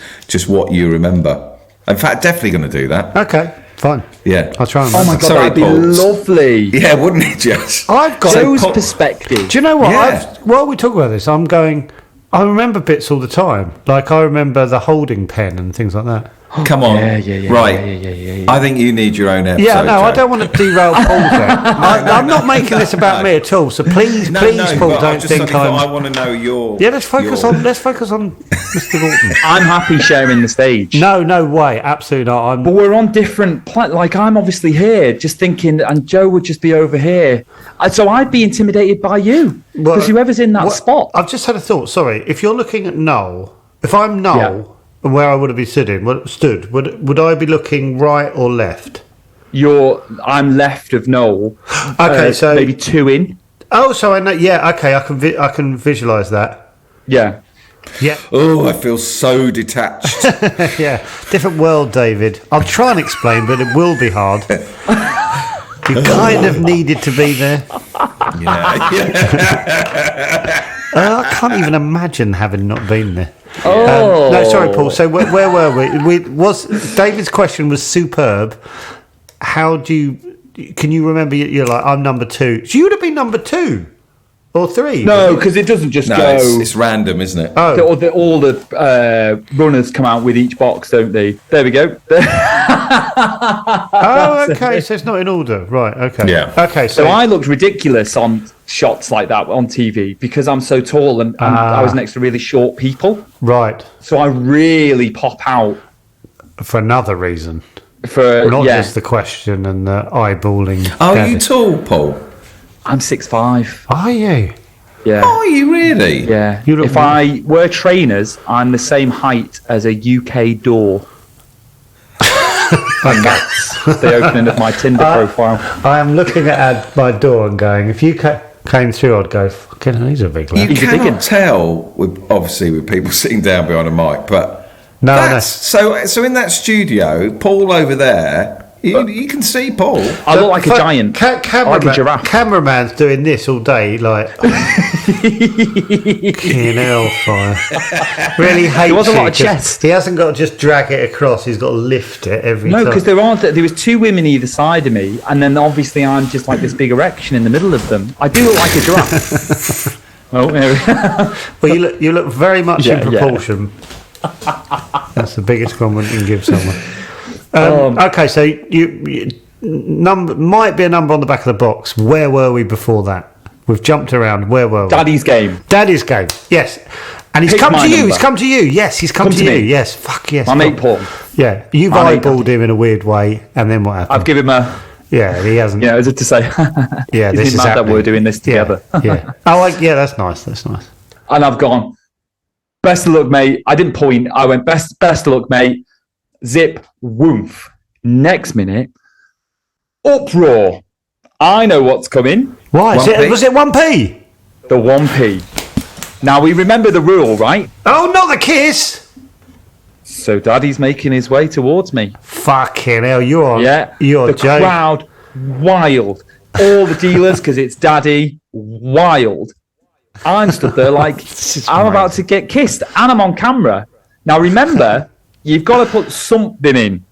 what you remember. In fact, definitely going to do that. Okay, fine. Yeah. I'll try and Oh my remember. God, Sorry, that'd be Paul. lovely. Yeah, wouldn't it, Josh? I've got Joe's Paul- perspective. Do you know what? Yeah. While we talk about this, I'm going. I remember bits all the time. Like I remember the holding pen and things like that. Come on. Yeah, Right. yeah. I think you need your own episode. Yeah, no, I Joe. don't want to derail Paul there. I'm not making this about me at all. So please, No, Paul, but I don't just think suddenly thought, I I'm. want to know your. Yeah, let's focus your- on Mr. Gorton. I'm happy sharing the stage. No way, absolutely not. But we're on different like I'm obviously here just thinking and Joe would just be over here. So I'd be intimidated by you. Because whoever's in that spot. I've just had a thought. Sorry, if you're looking at Noel, if I'm Noel, and where I would have been stood, would I be looking right or left? I'm left of Noel. Okay, so maybe 2 in. Oh, so I know. Yeah, okay, I can visualise that. Yeah. Yeah, Oh, I feel so detached. yeah. Different world, David. I'll try and explain, but it will be hard. You kind of needed to be there. I can't even imagine having not been there. Oh. No, sorry, Paul. So where were we? David's question was superb. How do you? Can you remember? You're like, I'm number 2. So you would have been number 2. Or 3? No, because it doesn't just No, go. it's random, isn't it? Oh. All the runners come out with each box, don't they? There we go. Oh, okay. So it's not in order. Right, okay. Yeah. Okay, So I looked ridiculous on shots like that on TV because I'm so tall and I was next to really short people. Right. So I really pop out. For another reason. Not Just the question and the eyeballing. Oh, Daddy. you tall, Paul? I'm 6'5". Are you? Yeah. Are you really? Yeah. You look If I were trainers, I'm the same height as a UK door. And that's the opening of my Tinder profile. I am looking at my door and going, if you came through, I'd go, fucking hell, he's a big lad. You He's a cannot digging. tell, obviously, with people sitting down behind a mic, but No. So in that studio, Paul over there, you can see Paul. I look like a giant. like a giraffe. Cameraman's doing this all day, like, fucking hellfire. Really hates There was a lot you of 'cause chest. He hasn't got to just drag it across, he's got to lift it every No, time. because there was 2 women either side of me, and then obviously I'm just like this big erection in the middle of them. I do look like a giraffe. Oh, there we go. Well, you look very much Yeah, in yeah. proportion. That's the biggest compliment you can give someone. Okay, so you number might be a number on the back of the box. Where were we before that? We've jumped around. Where were we? Daddy's game. Daddy's game. Yes, and he's Pick come my to you. number. He's come to you. Yes, he's come to you. me. Yes, fuck yes. My mate Paul. Yeah, you've My mate eyeballed him in a weird way, and then what happened? I've given him a. Yeah, he hasn't. As if to say. Yeah, this Isn't it is mad that happening. we're doing this together? Yeah. Oh, yeah, that's nice. That's nice. And I've gone. Best of luck, mate. I didn't point. I went best of luck, mate. Zip, woof. Next minute, uproar. I know what's coming. Why? 1p? Was it 1p? The 1p. Now we remember the rule, right? Oh, not the kiss. So Daddy's making his way towards me. Fucking hell, you're Yeah. you're the joking. crowd, wild. All the dealers, because it's Daddy, wild. I'm stood there like, This is I'm about amazing. to get kissed, and I'm on camera. Now remember, you've got to put something in,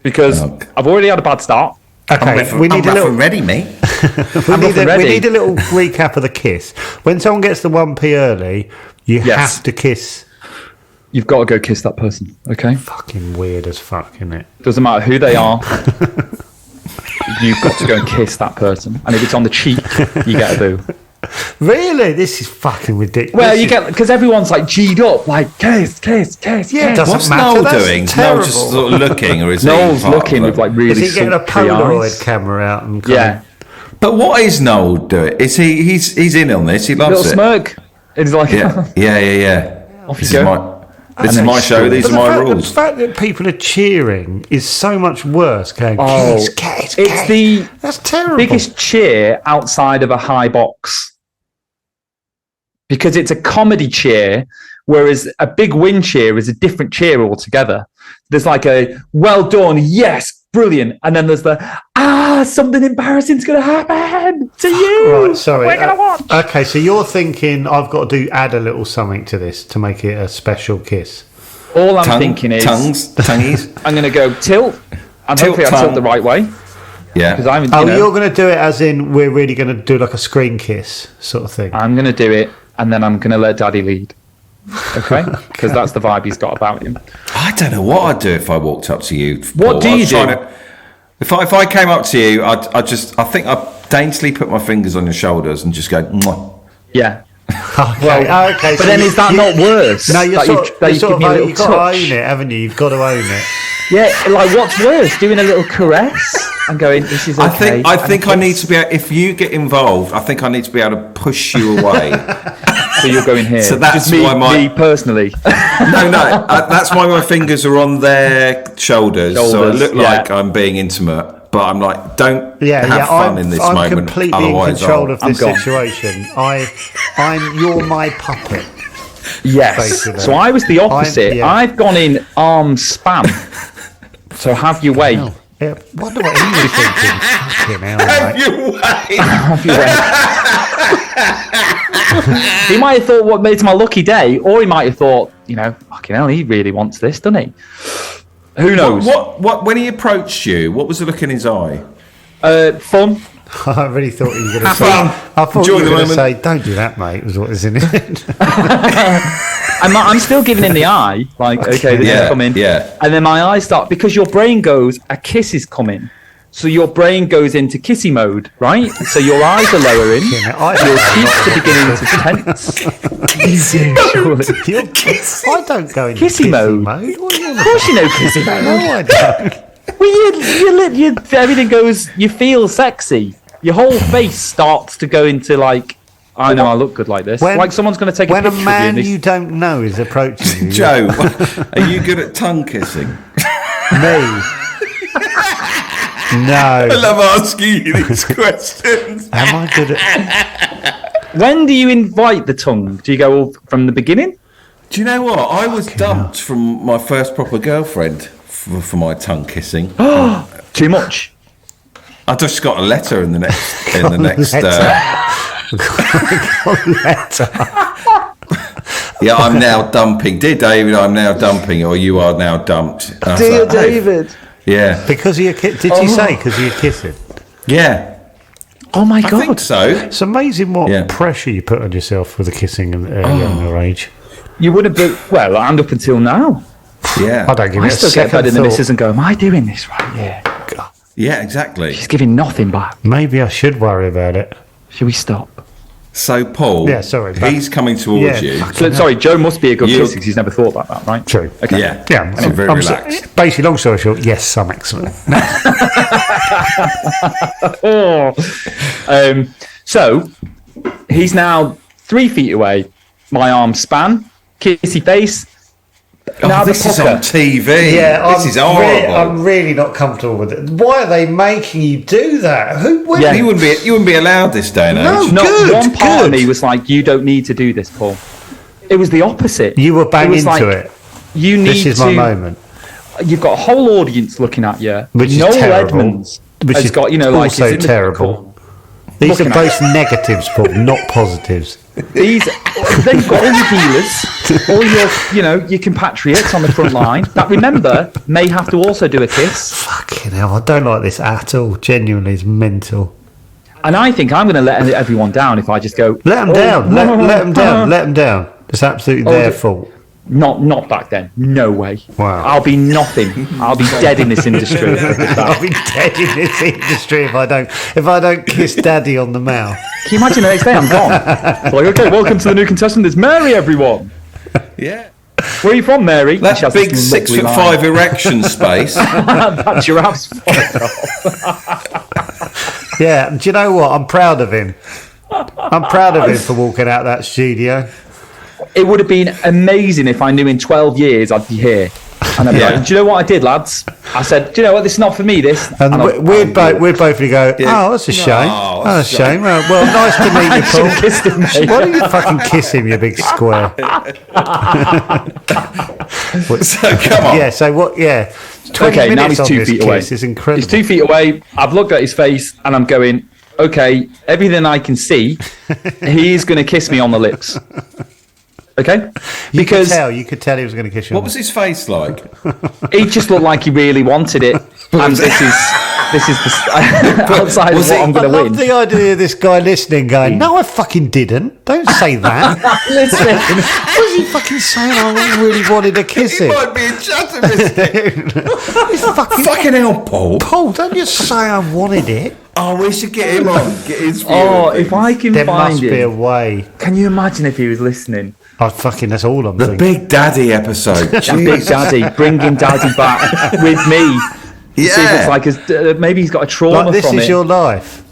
because Oh. I've already had a bad start. Okay, we need a little. ready, mate. We rough and ready. need a little recap of the kiss. When someone gets the 1p early, you Yes. have to kiss. You've got to go kiss that person, okay? Fucking weird as fuck, isn't it? Doesn't matter who they are. You've got to go and kiss that person, and if it's on the cheek, you get a boo. Really, this is fucking ridiculous. Well, you get because everyone's like G'd up, like kiss. Yeah, it kiss. doesn't What's matter. Noel That's doing? terrible. Noel just sort of looking, or is Noel's he part looking of with it? like really Is he getting a sultry Polaroid eyes. camera out and Yeah, But what is Noel doing? Is he's in on this? He loves little it. smirk. It's like Yeah. off This you is go. this is then my he's show. still- These But are my the rules. fact that people are cheering is so much worse. Going, Oh, kiss. it's the That's terrible. biggest cheer outside of a high box because it's a comedy cheer, whereas a big win cheer is a different cheer altogether. There's like a well done, yes, brilliant, and then there's the something embarrassing's going to happen to you. Right, sorry. We're going to watch. Okay, so you're thinking I've got to add a little something to this to make it a special kiss. All I'm thinking is tongues. I'm going to go tilt, and Tilt hopefully I tongue. tilt the right way because Yeah. I'm. Oh, you're going to do it as in we're really going to do like a screen kiss sort of thing. I'm going to do it, and then I'm going to let Daddy lead. Okay, because that's the vibe he's got about him. I don't know what I'd do if I walked up to you. What Paul. do I was you trying do? to- if I came up to you, I think I'd daintily put my fingers on your shoulders and just go. Mwah. Yeah. Okay, okay. But then is that not worse? No, you've got give me a little you've got to touch. own it, haven't you? You've got to own it. Yeah, like what's worse, doing a little caress and going, "This is okay." I think I need to be. If you get involved, I think I need to be able to push you away. So you're going here. So that's just me, why me personally. No, that's why my fingers are on their shoulders, so I Shoulders, look yeah. like I'm being intimate. But I'm like, don't have fun in this I'm moment. completely in Otherwise, control of I'm this gone. situation. You're my puppet. Yes. Basically. So I was the opposite. yeah. I've gone in arm spam. So have your way. Oh, yeah, wonder what he was thinking. Fucking hell, mate. you wait. Have your way. He might have thought what made it my lucky day, or he might have thought, fucking hell, he really wants this, doesn't he? Who knows? What? When he approached you, what was the look in his eye? Fun. I really thought you were going to Have say. fun. I thought Enjoy you were the going to moment. say, "Don't do that, mate." Was what is in it. I'm still giving in the eye, like, okay, this is coming. Yeah. And then my eyes start, because your brain goes, a kiss is coming. So your brain goes into kissy mode, right? So your eyes are lowering, your cheeks are beginning to tense. I don't go into Kissy mode. What are you on Of course you know kissy mode. No, I don't. Well, everything goes, you feel sexy. Your whole face starts to go into like, I know I look good like this. Like someone's going to take a when picture a of man you. you don't know is approaching you. Joe, are you good at tongue kissing? Me. I No. love asking you these questions. Am I good at? When do you invite the tongue? Do you go from the beginning? Do you know what? I was dumped from my first proper girlfriend for my tongue kissing. Too much. I just got a letter in the next. Yeah, I'm now dumping. Dear David, I'm now dumping, or you are now dumped. And I was like, "Hey." David. Yeah, Because of your did you say because of your kissing? yeah. Oh my I God. think so. It's amazing what Yeah. pressure you put on yourself with the kissing at a younger age. You would have been, well, and up until now. Yeah, I don't give I it a still get second fed in the thought. missus and go, am I doing this right? Yeah. yeah, exactly. She's giving nothing back. Maybe I should worry about it. Should we stop? So Paul, Yeah, sorry, but- he's coming towards Yeah, you. fuck. So, sorry, Joe must be a good You- kisser because he's never thought about that, right? True. Okay. Yeah, Yeah, so very relaxed. basically, long story short, yes, I'm excellent. So he's now 3 feet away. My arm span, kissy face. Now this the is on pucker. TV. This is horrible. I'm really not comfortable with it. Why are they making you do that? Who would? Yeah. You wouldn't be allowed this day and age. No. Not Good, one part of good. me was like, you don't need to do this, Paul. It was the opposite. You were It bang was into like, it. You need This is to. my moment. You've got a whole audience looking at you. Which is Noel terrible. Edmonds Which has is got, like, also he's in the terrible. corner. These are looking at both negatives, Paul, not positives. They've got all your dealers, all your compatriots on the front line that, remember, may have to also do a kiss. Fucking hell, I don't like this at all. Genuinely, it's mental. And I think I'm going to let everyone down if I just go. Let them down. Let them down. Let them down. It's absolutely their fault. Not back then. No way. Wow. I'll be nothing. I'll be dead in this industry. I'll be dead in this industry if I don't kiss Daddy on the mouth. Can you imagine the next day I'm gone? Like, okay, welcome to the new contestant. It's Mary, everyone. Yeah. Where are you from, Mary? That She has big this lovely 6'5" erection space. line. That giraffe's fucked off. Yeah, do you know what? I'm proud of him. I'm proud of him for walking out that studio. It would have been amazing if I knew in 12 years I'd be here. And I'd be like, do you know what I did, lads? I said, do you know what? This is not for me, this. And we'd both go, Yeah. oh, that's a shame. Oh, Oh, that's a shame. Well, nice to meet you, Paul. Kissed him, mate. Why don't you fucking kiss him, you big square? So come on. Yeah, so what, yeah. 20 Okay, now minutes he's on 2 this feet away. kiss is incredible. He's 2 feet away. I've looked at his face and I'm going, okay, everything I can see, he's going to kiss me on the lips. Okay? Because You could tell he was going to kiss you. What was his face like? he just looked like he really wanted it. And this is the outside of was what it- I'm I going to love win. the idea of this guy listening going, no, I fucking didn't. Don't say that. Listen, Was he fucking saying I really wanted to kiss He him? might be a chatter biscuit. It's fucking... Fucking hell, Paul. Paul, don't just say I wanted it. Oh, we should get him on. Get his view. oh, of if things. I can There find must be a him. way. Can you imagine if he was listening? Oh, fucking, that's all I'm The thinking. Big Daddy episode. Big Jeez. Daddy, bringing Daddy back with me. See if Yeah. it's like maybe he's got a trauma Like, this from is it. your life.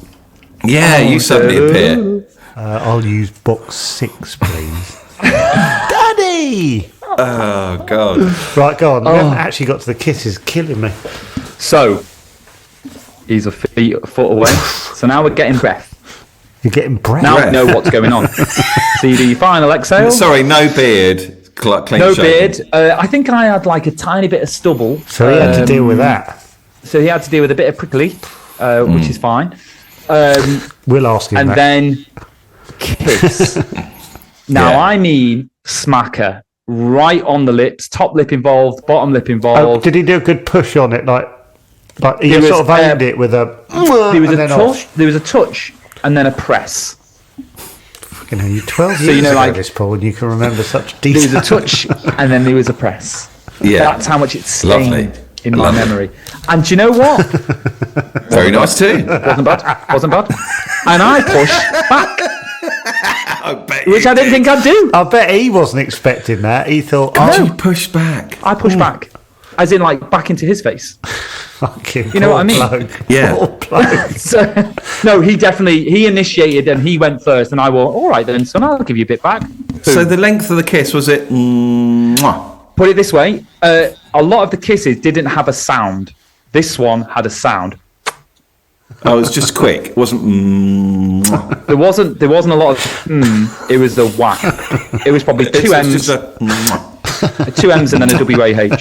Yeah, you suddenly appear. I'll use box 6, please. Daddy! Oh, God. Right, go on. We haven't actually got to the kisses. Killing me. So he's a foot away. So now we're getting breath. You're getting breath. Now Breath. we know what's going on. So you do your final exhale. Sorry, no beard. Clean No shaven. beard. I think I had like a tiny bit of stubble. So he had to deal with that. So he had to deal with a bit of prickly, which is fine. We'll ask him And that. then kiss. Now, Yeah. I mean smacker. Right on the lips. Top lip involved, bottom lip Oh, involved. did he do a good push on it? Like, But you sort of aimed it with a. There was a touch, and then a press. Fucking hell, you're 12 years ago this, Paul, and you can remember such detail. There was a touch, and then there was a press. Yeah, that's how much it's stained in my memory. And do you know what? Very nice too. Wasn't bad. And I pushed back. Which I didn't think I'd do. I bet he wasn't expecting that. He thought, you pushed back. I pushed back. As in, like, back into his face. Fucking you know what I mean? Bloke. Yeah. So, no, he initiated and he went first, and I went, all right then, son, I'll give you a bit back. Boom. So the length of the kiss, was it? Put it this way, a lot of the kisses didn't have a sound. This one had a sound. Oh, it was just quick. It wasn't. There wasn't a lot of. It was a whack. It was probably two M's. Two M's and then a WAH.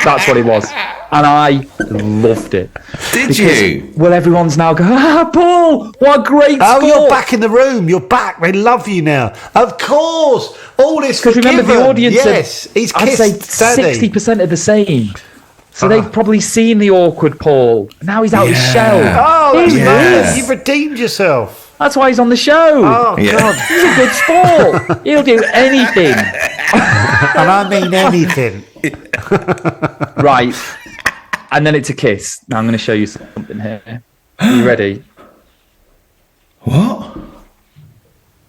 That's what it was. And I loved it. Did you? Well, everyone's now going, Paul, what a great sport. Oh, you're back in the room. You're back. They love you now. Of course. All this because remember the audience. Yes, he's kissed I'd say 60% are the same. So they've probably seen the awkward Paul. Now he's out his shell. Oh, that's nice. You've redeemed yourself. That's why he's on the show. Oh, God. He's a good sport. He'll do anything. And I mean anything. Right. And then it's a kiss. Now I'm going to show you something here. Are you ready? What?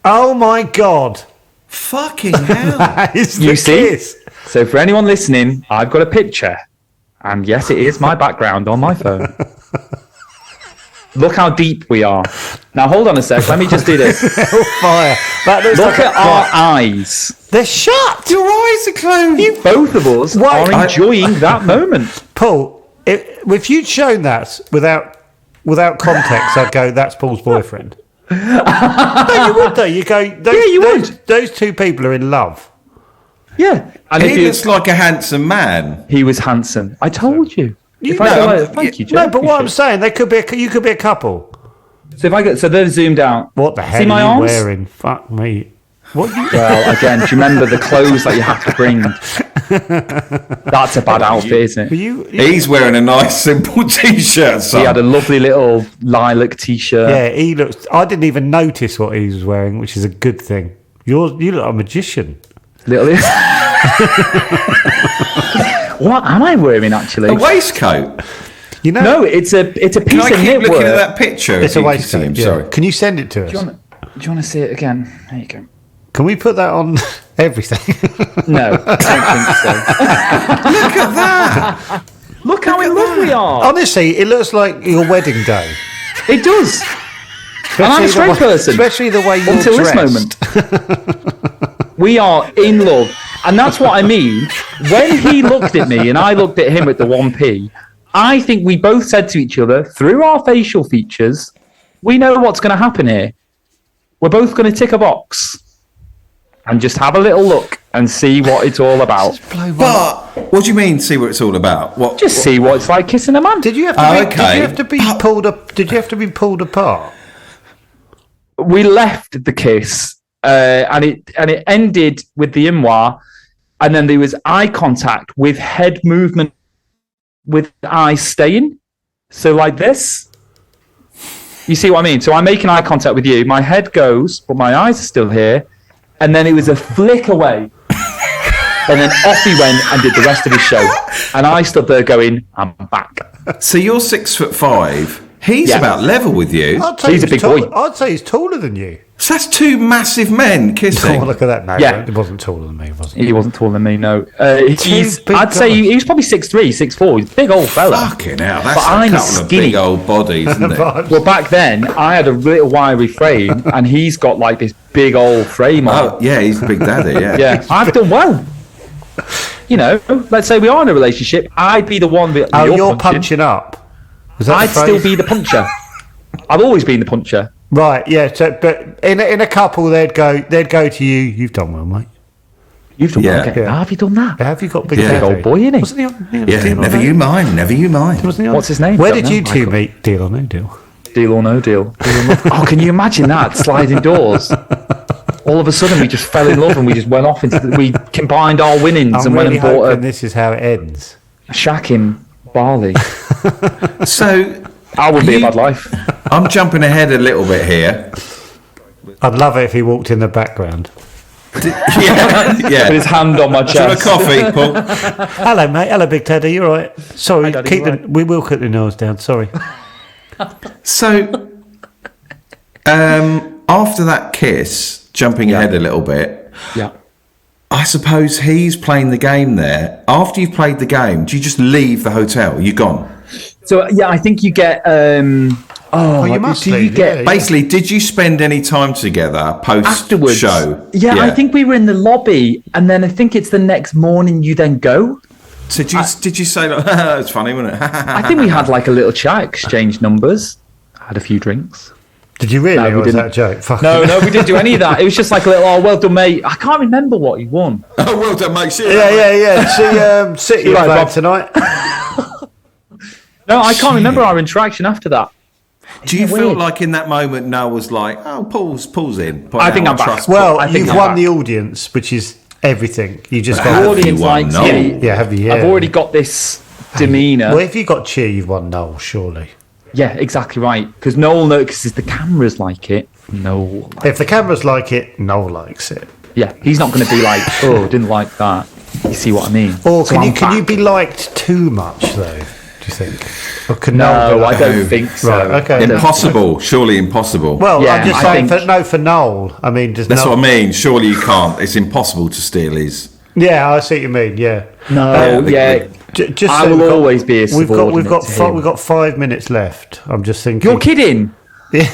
Oh, my God. Fucking hell. That is You the see? kiss. So for anyone listening, I've got a picture. And yes, it is my background on my phone. Look how deep we are. Now, hold on a sec. Let me just do this. Hellfire. Look at our eyes. They're shut. Your eyes are closed. Both of us are enjoying that moment. Paul, if you'd shown that without context, I'd go, that's Paul's boyfriend. No, you would, though. You go, those two people are in love. Yeah. And he looks like a handsome man. He was handsome. I told you. Thank you, Joe. No, but what I'm saying, you could be a couple. So they're zoomed out. What the hell See my are you arms? wearing? Fuck me. What you? Well, again, do you remember the clothes that you have to bring? That's a bad outfit, isn't it? He's wearing a nice, simple T-shirt. Son. He had a lovely little lilac T-shirt. Yeah, he looks. I didn't even notice what he was wearing, which is a good thing. You look like a magician. Little. What am I wearing actually? A waistcoat. You know, no, it's a piece of knitwear. Can I keep looking at that picture? It's a waistcoat. Sorry. Can you send it to us? Do you want to see it again? There you go. Can we put that on everything? No, I don't think so. Look at that. Look how in love we are. Honestly, it looks like your wedding day. It does. And I'm a straight person. Especially the way you're until dressed. This moment. We are in love. And that's what I mean. When he looked at me and I looked at him with the 1p, I think we both said to each other, through our facial features, we know what's going to happen here. We're both going to tick a box and just have a little look and see what it's all about. But what do you mean, see what it's all about? See what it's like kissing a man. Did you have to be pulled up? Did you have to be pulled apart? We left the kiss, and it ended with the imwa, and then there was eye contact with head movement, with eyes staying. So like this. You see what I mean? So I'm making eye contact with you. My head goes, but my eyes are still here. And then it was a flick away. And then off he went and did the rest of his show. And I stood there going, I'm back. So you're 6'5". He's about level with you. He's a big boy. I'd say he's taller than you. So that's two massive men kissing. Oh, look at that. No, he wasn't taller than me, was he? He wasn't taller than me, no. I'd say he was probably 6'3", 6'4". He's a big old fella. Fucking hell, that's but I'm couple skinny. Of big old bodies, isn't it? Well, back then, I had a little wiry frame, and he's got like this big old frame on. Oh, yeah, he's Big Daddy, yeah. Yeah, I've done well. You know, let's say we are in a relationship, I'd be the one that you're punching up. I'd still be the puncher. I've always been the puncher. Right, yeah. So, but in a couple, they'd go to you. You've done well, mate. You've done well. Okay. How have you done that? Have you got big big old boy, innit? Wasn't he on? Yeah, never you mind. Never you mind. Wasn't he on? What's his name? Where did you two meet? Deal or no deal? Deal or no deal. Oh, can you imagine that sliding doors? All of a sudden, we just fell in love and we just went off we combined our winnings and went and bought this is how it ends. shack in Bali. So I would be a bad life. I'm jumping ahead a little bit here. I'd love it if he walked in the background. Yeah. With his hand on my Do you want chest. a coffee, Paul? Hello, mate. Hello, Big Teddy. You all right? Sorry, Hi, Daddy, you all right? we will cut the nails down. Sorry. So, after that kiss, jumping ahead a little bit, Yeah. I suppose he's playing the game there. After you've played the game, do you just leave the hotel? You're gone. So yeah, I think you get. you must do you leave, get yeah. Basically, did you spend any time together post afterwards? show? Yeah, I think we were in the lobby, and then I think it's the next morning you then go. So did you say like, it's funny, wasn't it? I think we had like a little chat, exchanged numbers, had a few drinks. Did you really? No, we or was didn't. that a joke? Fuck. No, we didn't do any of that. It was just like a little, oh, well done, mate. I can't remember what he won. Oh, well done, mate. See you Yeah. See, City Right, playing Bob. tonight. No, I can't remember our interaction after that. Do you Isn't it feel weird? like in that moment Noel was like, oh, Paul's in. I think I'm back. Well, I think you've I'm won back. the audience, which is everything. You just Have got. you Audience won, likes Noel? me. Yeah, have you? Yeah. I've already got this demeanour. Well, if you got cheer, you've won Noel, surely. Yeah, exactly right. Because Noel notices the cameras like it. Noel. If the cameras like it, Noel likes it. Yeah, he's not going to be like, oh, didn't like that. You see what I mean? Or So can you I'm can you back. be liked too much though? Do you think? Or can Noel be No, I like, don't think so. Right, okay. Impossible. Surely impossible. Well, Yeah, I'm just I saying think- for Noel. I mean, does That's Noel, what I mean. Surely you can't. It's impossible to steal his. Yeah, I see what you mean. Yeah. No, the- yeah. Just I so will we've got- always be a We've subordinate to him. we've got 5 minutes left. I'm just thinking. You're kidding?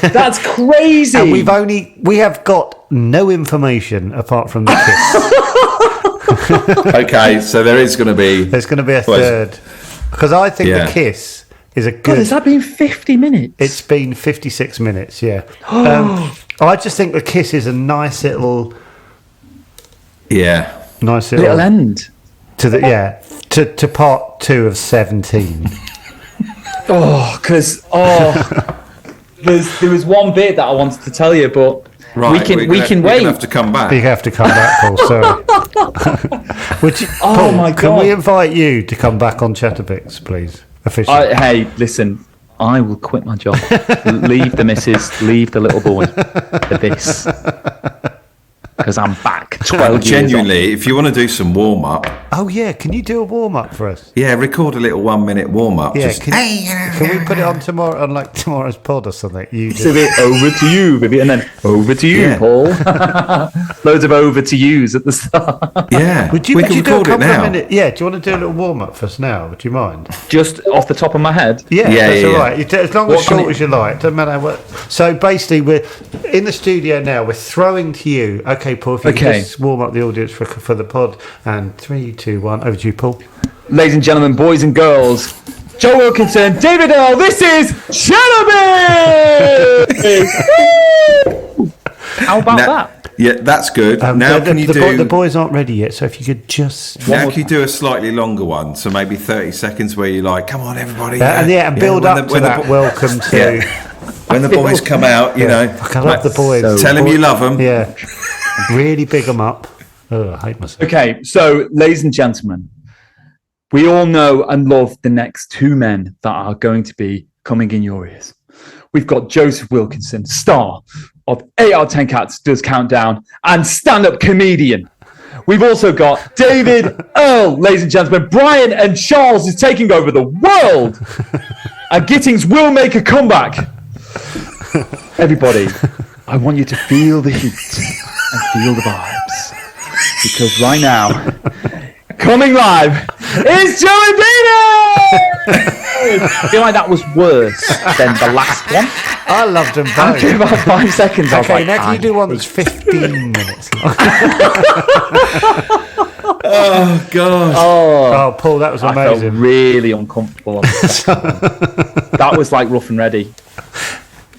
That's crazy. And we have got no information apart from the kiss. Okay, so there is going to be. There's going to be a Well, third because I think Yeah. the kiss is a God, good. has that been 50 minutes? It's been 56 minutes. Yeah. I just think the kiss is a nice little Yeah. little end. to the to part 2 of 17. Oh, because there was one bit that I wanted to tell you, but Right. we can we're gonna wait. have to come back. You have to come back, Paul. Sorry. Would you, Oh Paul, my Can we God. invite you to come back on Chatterbix, please? Officially. Hey, listen, I will quit my job. Leave the missus, leave the little boy for this. Because I'm back 12 years on. Genuinely, if you want to do some warm up, Oh yeah, can you do a warm up for us? yeah, record a little 1 minute warm up. Yeah, Just, can we put it on tomorrow, on like tomorrow's pod or something? You It's a just, bit over to you, baby, and then over to you, Yeah. Paul. Loads of over to yous at the start. yeah, would you we would can you do a record it couple of now. minutes? Yeah, do you want to do a little warm up for us now? Would you mind? Just off the top of my head. Yeah, Yeah, that's yeah, all yeah. right. As long What as can short it- as you like, doesn't matter what. So basically, we're in the studio now. We're throwing to you. Okay, Paul. If you Okay. can just warm up the audience for the pod. And 3, 2, 1. Over to you, Paul. Ladies and gentlemen, boys and girls, Joe Wilkinson, David Earl, this is Chatterbix! How about that? Yeah, that's good. Now the, can you the, do? the boys aren't ready yet, so if you could just. Now can you do a slightly longer one? So maybe 30 seconds where you're like, come on, everybody. and build when up the- to that. Welcome to. Yeah. When the boys come out, you know, Fuck, I love the boys. tell them you love them. Yeah. Really big them up. Oh, I hate myself. Okay, so ladies and gentlemen, we all know and love the next two men that are going to be coming in your ears. We've got Joseph Wilkinson, star of 8 out of 10 Cats Does Countdown and stand-up comedian. We've also got David Earl, ladies and gentlemen. Brian and Charles is taking over the world. And Gittings will make a comeback. Everybody, I want you to feel the heat and feel the vibes. Because right now, coming live is Joey Beatty! I feel like that was worse than the last one. I loved them both. After about 5 seconds, I was Okay, like, now can you do one that's 15 minutes long? Oh God! Oh, Paul, that was I felt amazing. really uncomfortable. On this one. That was like rough and ready.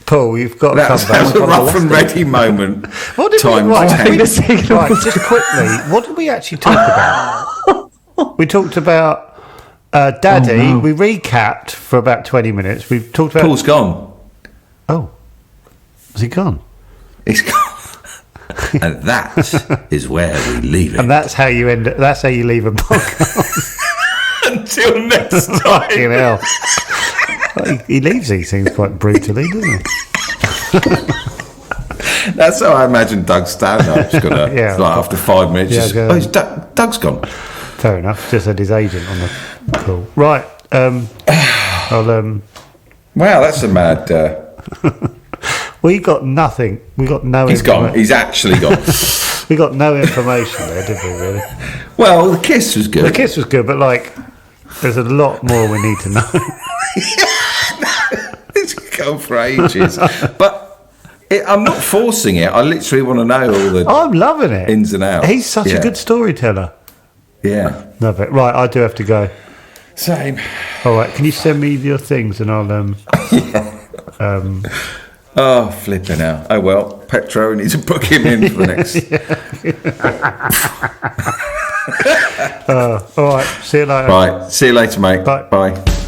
Paul, you've got to That come back. was a rough and ready moment. What did Times we, right, 10. I think the signal right, was- just quickly, what did we actually talk about? We talked about Daddy. Oh, no. We recapped for about 20 minutes. We've talked about... Paul's gone. Oh, has he gone? He's gone. And that is where we leave it. And that's how you end. That's how you leave a podcast. Until next time. Fucking hell. He leaves these things quite brutally, doesn't he? That's how I imagine Doug's stand-up. It's gonna, Yeah. like after 5 minutes, Yeah, just, go oh, on. Doug's gone. Fair enough. Just had his agent on the call. Right. Wow, that's a mad... We got nothing. We got no He's gone. He's actually gone. We got no information there, did we, really? Well, the kiss was good. The kiss was good, but, like, there's a lot more we need to know. It's gone for ages. But I'm not forcing it. I literally want to know all the I'm loving it. ins and outs. He's such a good storyteller. Yeah. Love it. Right, I do have to go. Same. All right, can you send me your things and I'll Oh, flipping out. Oh, well, Petro, we need to book him in for the next... all right, see you later. Right, see you later, mate. Bye. Bye.